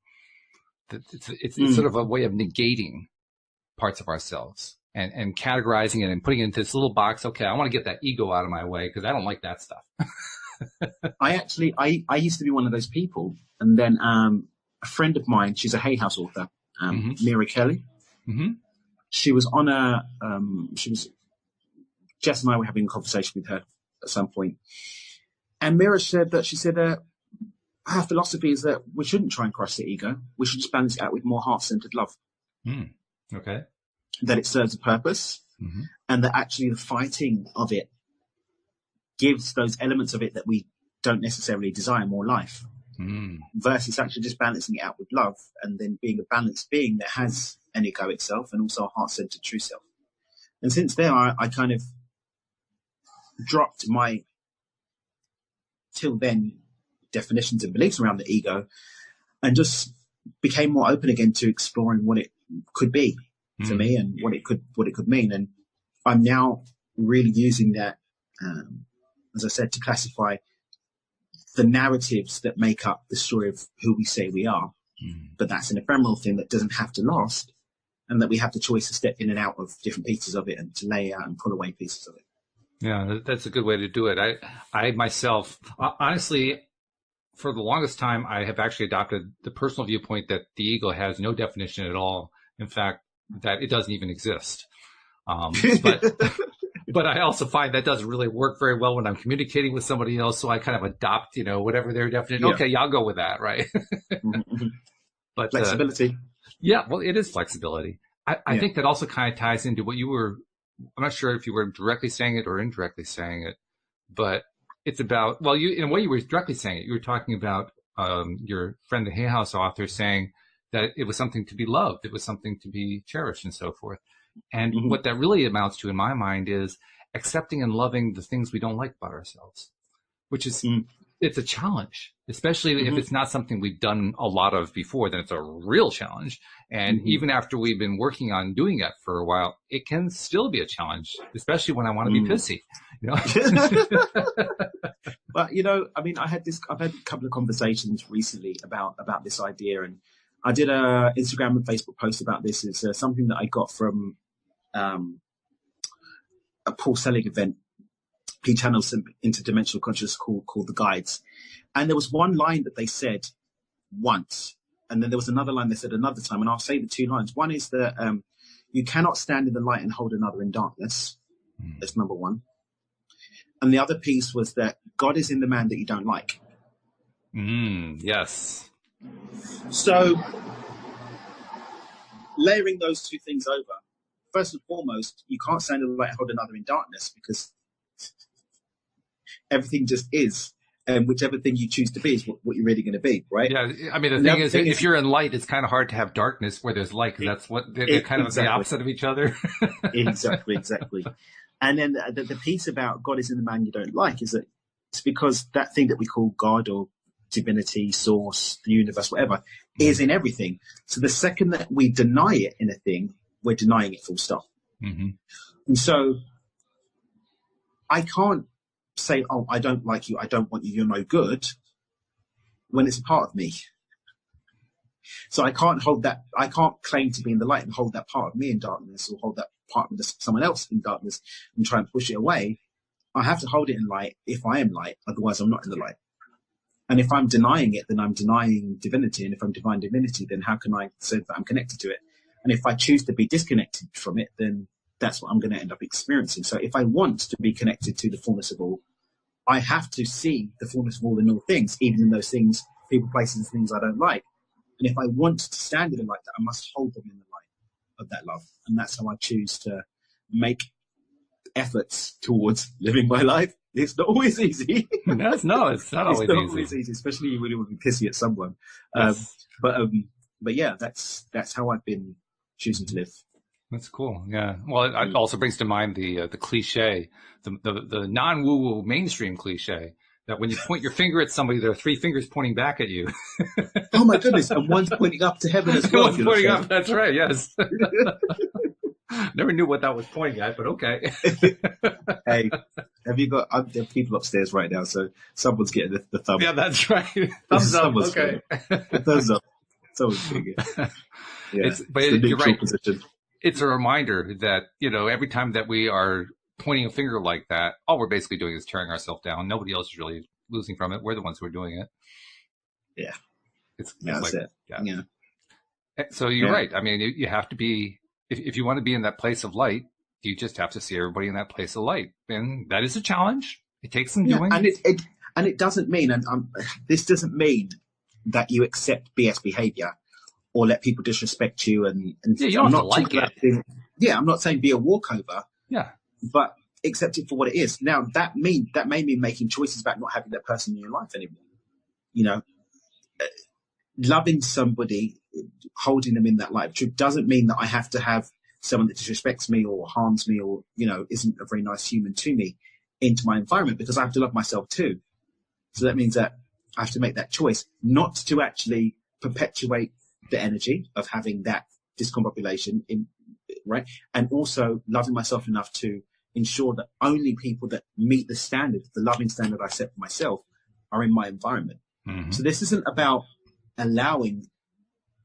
It's sort of a way of negating parts of ourselves and categorizing it and putting it into this little box. Okay, I want to get that ego out of my way because I don't like that stuff. I used to be one of those people. And then a friend of mine, she's a Hay House author, Mira Kelly. She was on Jess and I were having a conversation with her at some point. And Mira said that her philosophy is that we shouldn't try and crush the ego. We should just balance it out with more heart-centered love. Okay. That it serves a purpose, and that actually the fighting of it gives those elements of it that we don't necessarily desire more life, versus actually just balancing it out with love and then being a balanced being that has an ego itself and also a heart-centered true self. And since then, I kind of dropped my till then definitions and beliefs around the ego and just became more open again to exploring what it could be for me and what it could mean. And I'm now really using that, as I said, to classify the narratives that make up the story of who we say we are. But that's an ephemeral thing that doesn't have to last, and that we have the choice to step in and out of different pieces of it and to lay out and pull away pieces of it. Yeah, that's a good way to do it. I myself, honestly, for the longest time, I have actually adopted the personal viewpoint that the ego has no definition at all. In fact, that it doesn't even exist. But but I also find that doesn't really work very well when I'm communicating with somebody else. So I kind of adopt, whatever their definition. Yeah. Okay, yeah, I'll go with that, right? Mm-hmm. But Flexibility. yeah, well, it is flexibility. I Yeah. think that also kind of ties into what you were. I'm not sure if you were directly saying it or indirectly saying it, but it's about, well, in a way you were directly saying it. You were talking about your friend, the Hay House author, saying that it was something to be loved. It was something to be cherished and so forth. And Mm-hmm. what that really amounts to in my mind is accepting and loving the things we don't like about ourselves, which is, it's a challenge, especially if it's not something we've done a lot of before, then it's a real challenge. And even after we've been working on doing that for a while, it can still be a challenge, especially when I want to be pissy, But I mean, I've had a couple of conversations recently about this idea, and I did a Instagram and Facebook post about this. It's something that I got from a Paul Selig event. He channels some interdimensional consciousness called The Guides. And there was one line that they said once, and then there was another line they said another time. And I'll say the two lines. One is that you cannot stand in the light and hold another in darkness. That's number one. And the other piece was that God is in the man that you don't like. Yes. So layering those two things over, first and foremost, you can't stand in the light and hold another in darkness, because everything just is. And whichever thing you choose to be is what you're really going to be, right? Yeah, I mean, the thing is, if you're in light, it's kind of hard to have darkness where there's light, because that's what they're kind of the opposite of each other. Exactly. And then the piece about God is in the man you don't like is that it's because that thing that we call God or divinity, source, the universe, whatever, is in everything. So the second that we deny it in a thing, we're denying it full stop. And so I can't say, oh, I don't like you, I don't want you, you're no good, when it's a part of me. So I can't claim to be in the light and hold that part of me in darkness, or hold that part of someone else in darkness and try and push it away. I have to hold it in light if I am light, otherwise I'm not in the light. And if I'm denying it, then I'm denying divinity. And if I'm denying divinity, then how can I say that I'm connected to it? And if I choose to be disconnected from it, then that's what I'm going to end up experiencing. So if I want to be connected to the fullness of all, I have to see the fullness of all in all things, even in those things, people, places, and things I don't like. And if I want to stand in the light, that I must hold them in the light of that love. And that's how I choose to make efforts towards living my life. It's not always easy. It's not always easy, especially when you want to be pissy at someone. Yes. But yeah, that's how I've been choosing to live. That's cool. Yeah. Well, it also brings to mind the cliche, the non-woo-woo mainstream cliche, that when you point your finger at somebody, there are three fingers pointing back at you. Oh my goodness! And one's pointing up to heaven as well. One's pointing up. That's right. Yes. Never knew what that was pointing at, but okay. Hey, have you got? There are people upstairs right now, so someone's getting the thumb. Yeah, that's right. Thumbs up. Okay. Thumbs up. Someone's getting it. Yeah, but you're right. Position. It's a reminder that, every time that we are pointing a finger like that, all we're basically doing is tearing ourselves down. Nobody else is really losing from it. We're the ones who are doing it. Yeah. That's it. Yeah. So you're right. I mean, you have to be, if you want to be in that place of light, you just have to see everybody in that place of light. And that is a challenge. It takes some doing. And it doesn't mean, and this doesn't mean that you accept BS behavior or let people disrespect you. And yeah, you don't have to like it. I'm not saying be a walkover. Yeah. But accept it for what it is. Now, that may mean making choices about not having that person in your life anymore. Loving somebody, holding them in that light of truth doesn't mean that I have to have someone that disrespects me or harms me or, isn't a very nice human to me into my environment, because I have to love myself too. So that means that I have to make that choice not to actually perpetuate the energy of having that discombobulation right? And also loving myself enough to ensure that only people that meet the standard, the loving standard I set for myself, are in my environment. So this isn't about allowing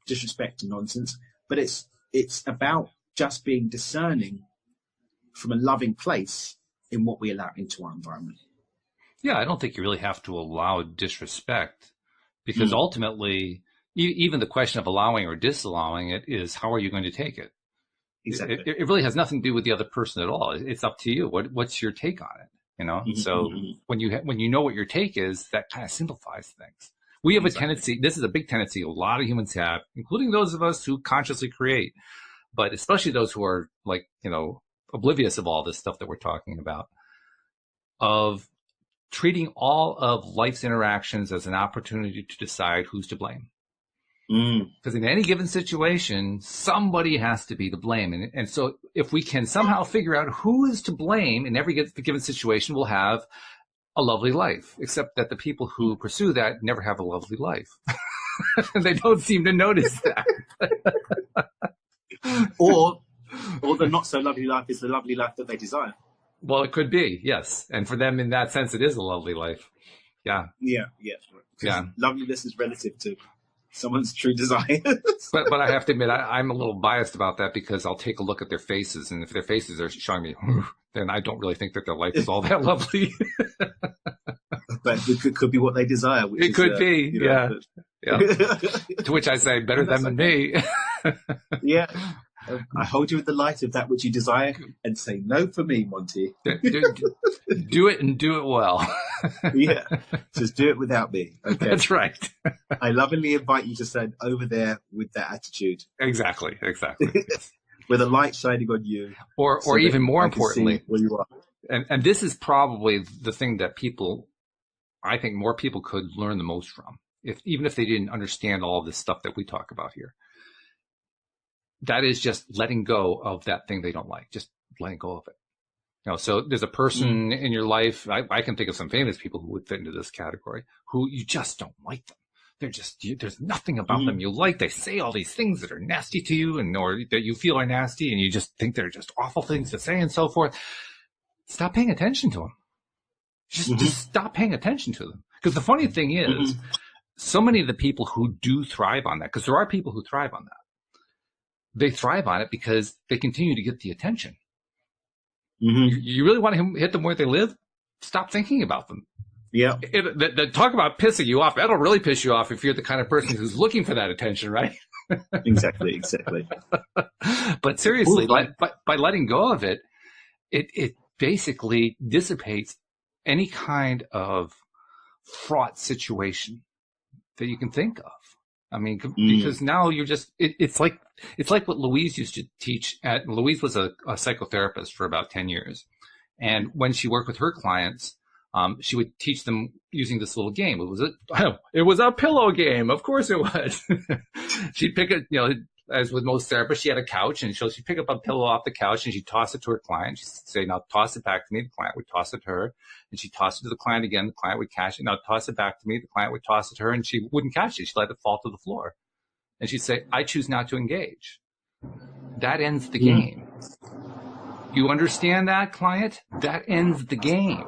disrespect and nonsense, but it's about just being discerning from a loving place in what we allow into our environment. Yeah, I don't think you really have to allow disrespect, because ultimately, even the question of allowing or disallowing it is, how are you going to take it? Exactly. It really has nothing to do with the other person at all. It's up to you. What's your take on it? You know. So when you know what your take is, that kind of simplifies things. We have a tendency. This is a big tendency a lot of humans have, including those of us who consciously create, but especially those who are like, oblivious of all this stuff that we're talking about, of treating all of life's interactions as an opportunity to decide who's to blame. Because in any given situation, somebody has to be to blame. And so if we can somehow figure out who is to blame in every given situation, we'll have a lovely life, except that the people who pursue that never have a lovely life. They don't seem to notice that. or the not so lovely life is the lovely life that they desire. Well, it could be, yes. And for them, in that sense, it is a lovely life. Yeah. Yeah. Loveliness is relative to someone's true desire. but I have to admit, I'm a little biased about that, because I'll take a look at their faces, and if their faces are showing me, then I don't really think that their life is all that lovely. But it could be what they desire. It could be, yeah. To which I say, better them than me. Yeah. I hold you in the light of that which you desire, and say no for me, Monty. Do it, and do it well. Yeah, just do it without me. Okay, that's right. I lovingly invite you to stand over there with that attitude. Exactly. With a light shining on you, or even more importantly, where you are. And this is probably the thing that I think more people could learn the most from, even if they didn't understand all of this stuff that we talk about here. That is just letting go of that thing they don't like, just letting go of it. So there's a person in your life, I can think of some famous people who would fit into this category, who you just don't like them. They're just, there's nothing about them you like. They say all these things that are nasty to you, or that you feel are nasty, and you just think they're just awful things to say and so forth. Stop paying attention to them. Just stop paying attention to them. Because the funny thing is, so many of the people who do thrive on that, because there are people who thrive on that, they thrive on it because they continue to get the attention. You really want to hit them where they live? Stop thinking about them. Yeah. Talk about pissing you off. That'll really piss you off if you're the kind of person who's looking for that attention, right? Exactly. But seriously, by letting go of it, it basically dissipates any kind of fraught situation that you can think of. I mean, because now you're just, it's like what Louise used to teach Louise was a psychotherapist for about 10 years. And when she worked with her clients, she would teach them using this little game. It was a pillow game. Of course it was. She'd pick it, as with most therapists, she had a couch, and she'd pick up a pillow off the couch, and she'd toss it to her client. She'd say, now toss it back to me. The client would toss it to her, and she'd toss it to the client again. The client would catch it. Now toss it back to me. The client would toss it to her, and she wouldn't catch it. She'd let it fall to the floor. And she'd say, I choose not to engage. That ends the game. You understand that, client? That ends the game.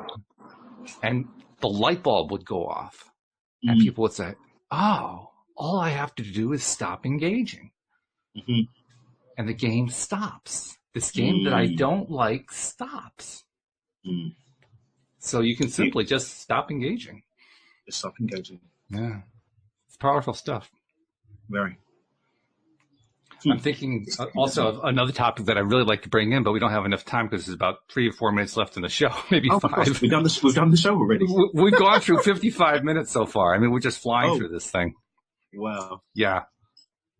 And the light bulb would go off, and people would say, oh, all I have to do is stop engaging. And the game stops. This game that I don't like stops. So you can simply just stop engaging. Just stop engaging. Yeah. It's powerful stuff. Very. I'm thinking also of another topic that I really like to bring in, but we don't have enough time because there's about 3 or 4 minutes left in the show, maybe 5. We've done the show already. We've gone through 55 minutes so far. I mean, we're just flying through this thing. Wow. Yeah.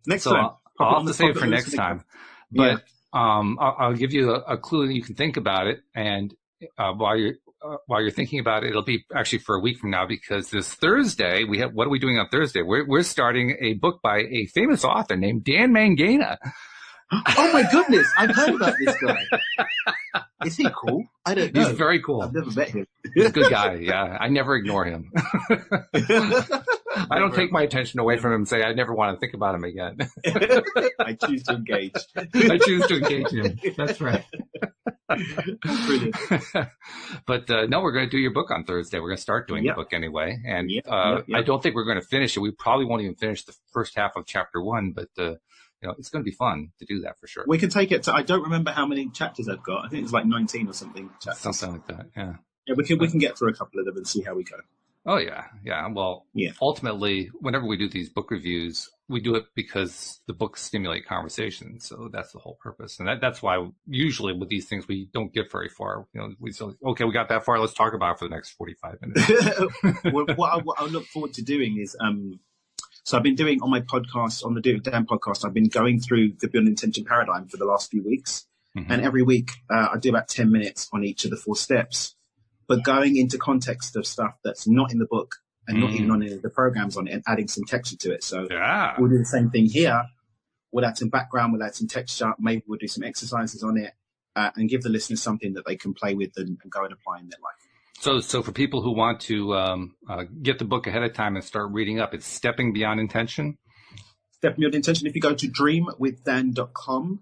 Next time. I'll have to save it for next time. But I'll give you a clue that you can think about it. And while you're thinking about it, it'll be actually for a week from now, because this Thursday, what are we doing on Thursday? We're starting a book by a famous author named Dan Mangena. Oh my goodness, I've heard about this guy. Is he cool? I don't know. He's very cool. I've never met him. He's a good guy, yeah. I never ignore him. I don't take my attention away from him and say, I never want to think about him again. I choose to engage. I choose to engage him. That's right. Brilliant. But no, we're going to do your book on Thursday. We're going to start doing the book anyway. And I don't think we're going to finish it. We probably won't even finish the first half of chapter 1, but it's going to be fun to do that for sure. We can take it to, I don't remember how many chapters I've got. I think it's like 19 or something chapters. Something like that, yeah. Yeah, we can get through a couple of them and see how we go. Oh, yeah. Yeah. Well, yeah. Ultimately, whenever we do these book reviews, we do it because the books stimulate conversation. So that's the whole purpose. And that's why usually with these things, we don't get very far. We say, okay, we got that far. Let's talk about it for the next 45 minutes. what I look forward to doing is, so I've been doing on my podcast, on the Do It Dan podcast, I've been going through the Beyond Intention paradigm for the last few weeks. Mm-hmm. And every week I do about 10 minutes on each of the 4 steps. But going into context of stuff that's not in the book and not even on any of the programs on it and adding some texture to it. So we'll do the same thing here. We'll add some background, we'll add some texture. Maybe we'll do some exercises on it and give the listeners something that they can play with and go and apply in their life. So for people who want to get the book ahead of time and start reading up, it's Stepping Beyond Intention. Stepping Beyond Intention. If you go to dreamwithdan.com,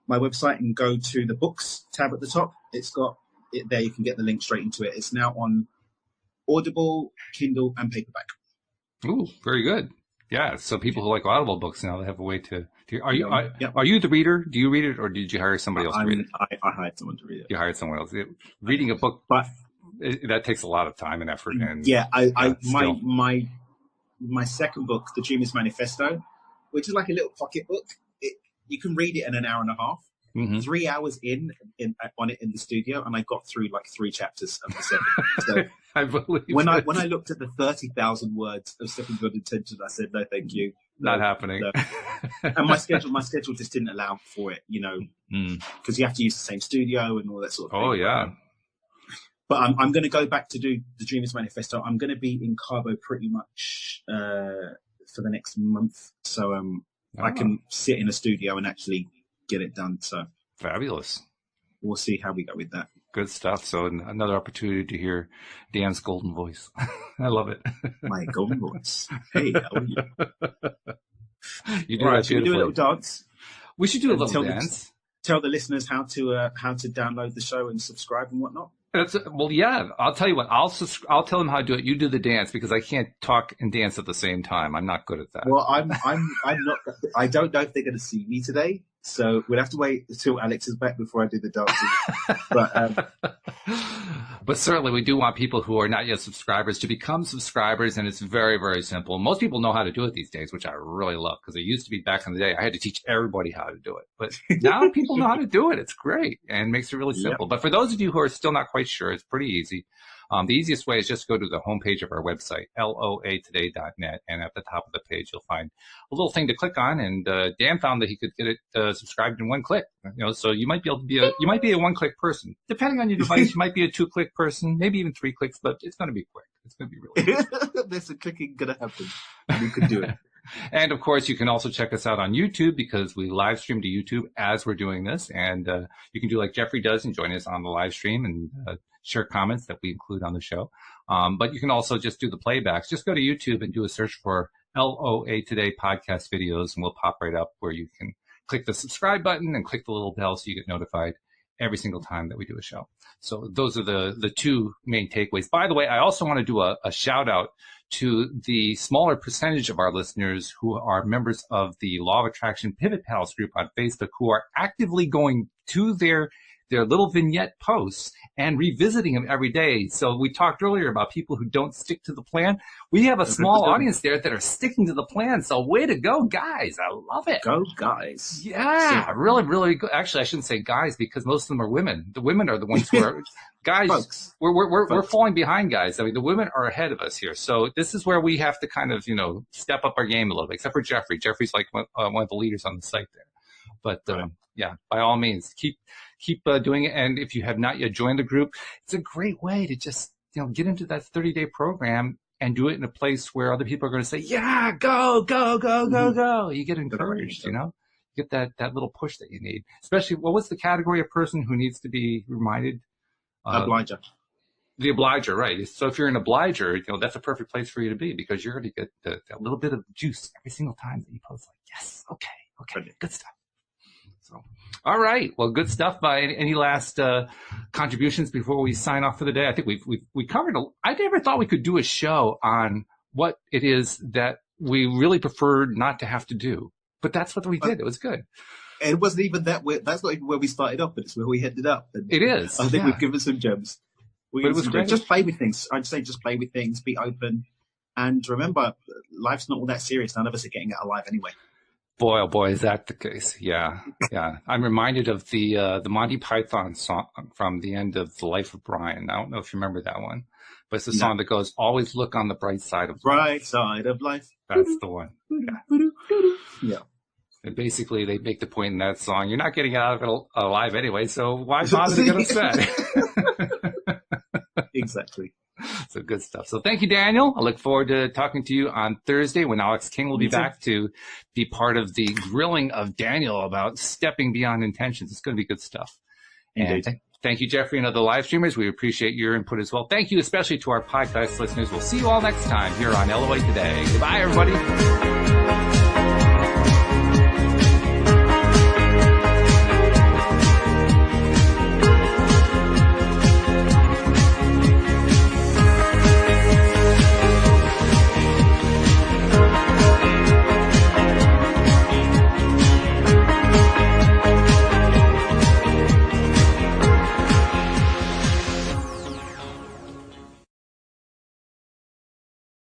my website, and go to the books tab at the top, it's got it there. You can get the link straight into it. It's now on Audible, Kindle, and paperback. Ooh, very good. Yeah, so people who like Audible books now, they have a way to are you the reader? Do you read it, or did you hire somebody else to read it? I hired someone to read it. You hired someone else. Reading a book, but that takes a lot of time and effort. And my second book, The Dreamer's Manifesto, which is like a little pocket book. You can read it in an hour and a half. Mm-hmm. 3 hours on it in the studio, and I got through like 3 chapters of the second. So I believe when I looked at the 30,000 words of Stepping Beyond Intention, I said no, thank you. Not happening. No. And my schedule just didn't allow for it, because you have to use the same studio and all that sort of thing. Oh yeah. But I'm going to go back to do the Dreamers Manifesto. I'm going to be in Cabo pretty much for the next month, so I can sit in a studio and actually get it done. So fabulous. We'll see how we go with that. Good stuff. So another opportunity to hear Dan's golden voice. I love it. My golden voice. Hey, how are you? You do that. Should we do a little dance? We should do a little dance. Tell the listeners how to download the show and subscribe and whatnot. Well, yeah. I'll tell you what. I'll tell them how to do it. You do the dance, because I can't talk and dance at the same time. I'm not good at that. Well, I'm not. I don't know if they're going to see me today, so we'll have to wait until Alex is back before I do the dancing. But certainly, we do want people who are not yet subscribers to become subscribers, and it's very, very simple. Most people know how to do it these days, which I really love, because it used to be back in the day I had to teach everybody how to do it. But now people know how to do it. It's great and makes it really simple. Yep. But for those of you who are still not quite sure, it's pretty easy. The easiest way is just go to the homepage of our website, loatoday.net, and at the top of the page, you'll find a little thing to click on. And Dan found that he could get it subscribed in 1 click. So you might be able to be a 1-click person. Depending on your device, you might be a 2-click person, maybe even 3 clicks, but it's going to be quick. It's going to be really quick. There's a clicking going to happen. You can do it. And of course, you can also check us out on YouTube, because we live stream to YouTube as we're doing this. And you can do like Jeffrey does and join us on the live stream and share comments that we include on the show. But you can also just do the playbacks. Just go to YouTube and do a search for LOA Today podcast videos, and we'll pop right up where you can click the subscribe button and click the little bell so you get notified every single time that we do a show. So those are the 2 main takeaways. By the way, I also want to do a shout out to the smaller percentage of our listeners who are members of the Law of Attraction Pivot Pals group on Facebook, who are actively going to their little vignette posts and revisiting them every day. So we talked earlier about people who don't stick to the plan. We have a small audience there that are sticking to the plan. So way to go, guys. I love it. Go, guys. Yeah, really, really good. Actually, I shouldn't say guys, because most of them are women. The women are the ones who are guys. Folks. We're falling behind, guys. I mean, the women are ahead of us here. So this is where we have to kind of, step up our game a little bit, except for Jeffrey. Jeffrey's like one of the leaders on the site there. But yeah, by all means, keep doing it. And if you have not yet joined the group, it's a great way to just get into that 30-day program and do it in a place where other people are going to say, yeah, go, go, go, go, go. You get encouraged, you get that little push that you need. Especially, what was the category of person who needs to be reminded? Obliger. The obliger, right. So if you're an obliger, that's a perfect place for you to be, because you're going to get that little bit of juice every single time that you post. Like, yes, okay, good stuff. So, all right. Well, good stuff. Any last contributions before we sign off for the day? I think we covered. I never thought we could do a show on what it is that we really prefer not to have to do. But that's what we did. It was good. It wasn't even that. That's not even where we started off, but it's where we ended up. And it is. I think we've given some gems. But it was great. Just play with things. I'd say just play with things, be open. And remember, life's not all that serious. None of us are getting out alive anyway. Boy, oh boy, is that the case. Yeah. I'm reminded of the Monty Python song from the end of The Life of Brian. I don't know if you remember that one, but it's the song that goes, always look on the bright side of life. Bright side of life. That's the one. Yeah. And basically, they make the point in that song, you're not getting out of it alive anyway, so why bother to get upset? Exactly. So good stuff. So thank you, Daniel. I look forward to talking to you on Thursday when Alex King will be back to be part of the grilling of Daniel about stepping beyond intentions. It's going to be good stuff. Indeed. And thank you, Jeffrey, and other live streamers. We appreciate your input as well. Thank you especially to our podcast listeners. We'll see you all next time here on LOA Today. Goodbye, everybody.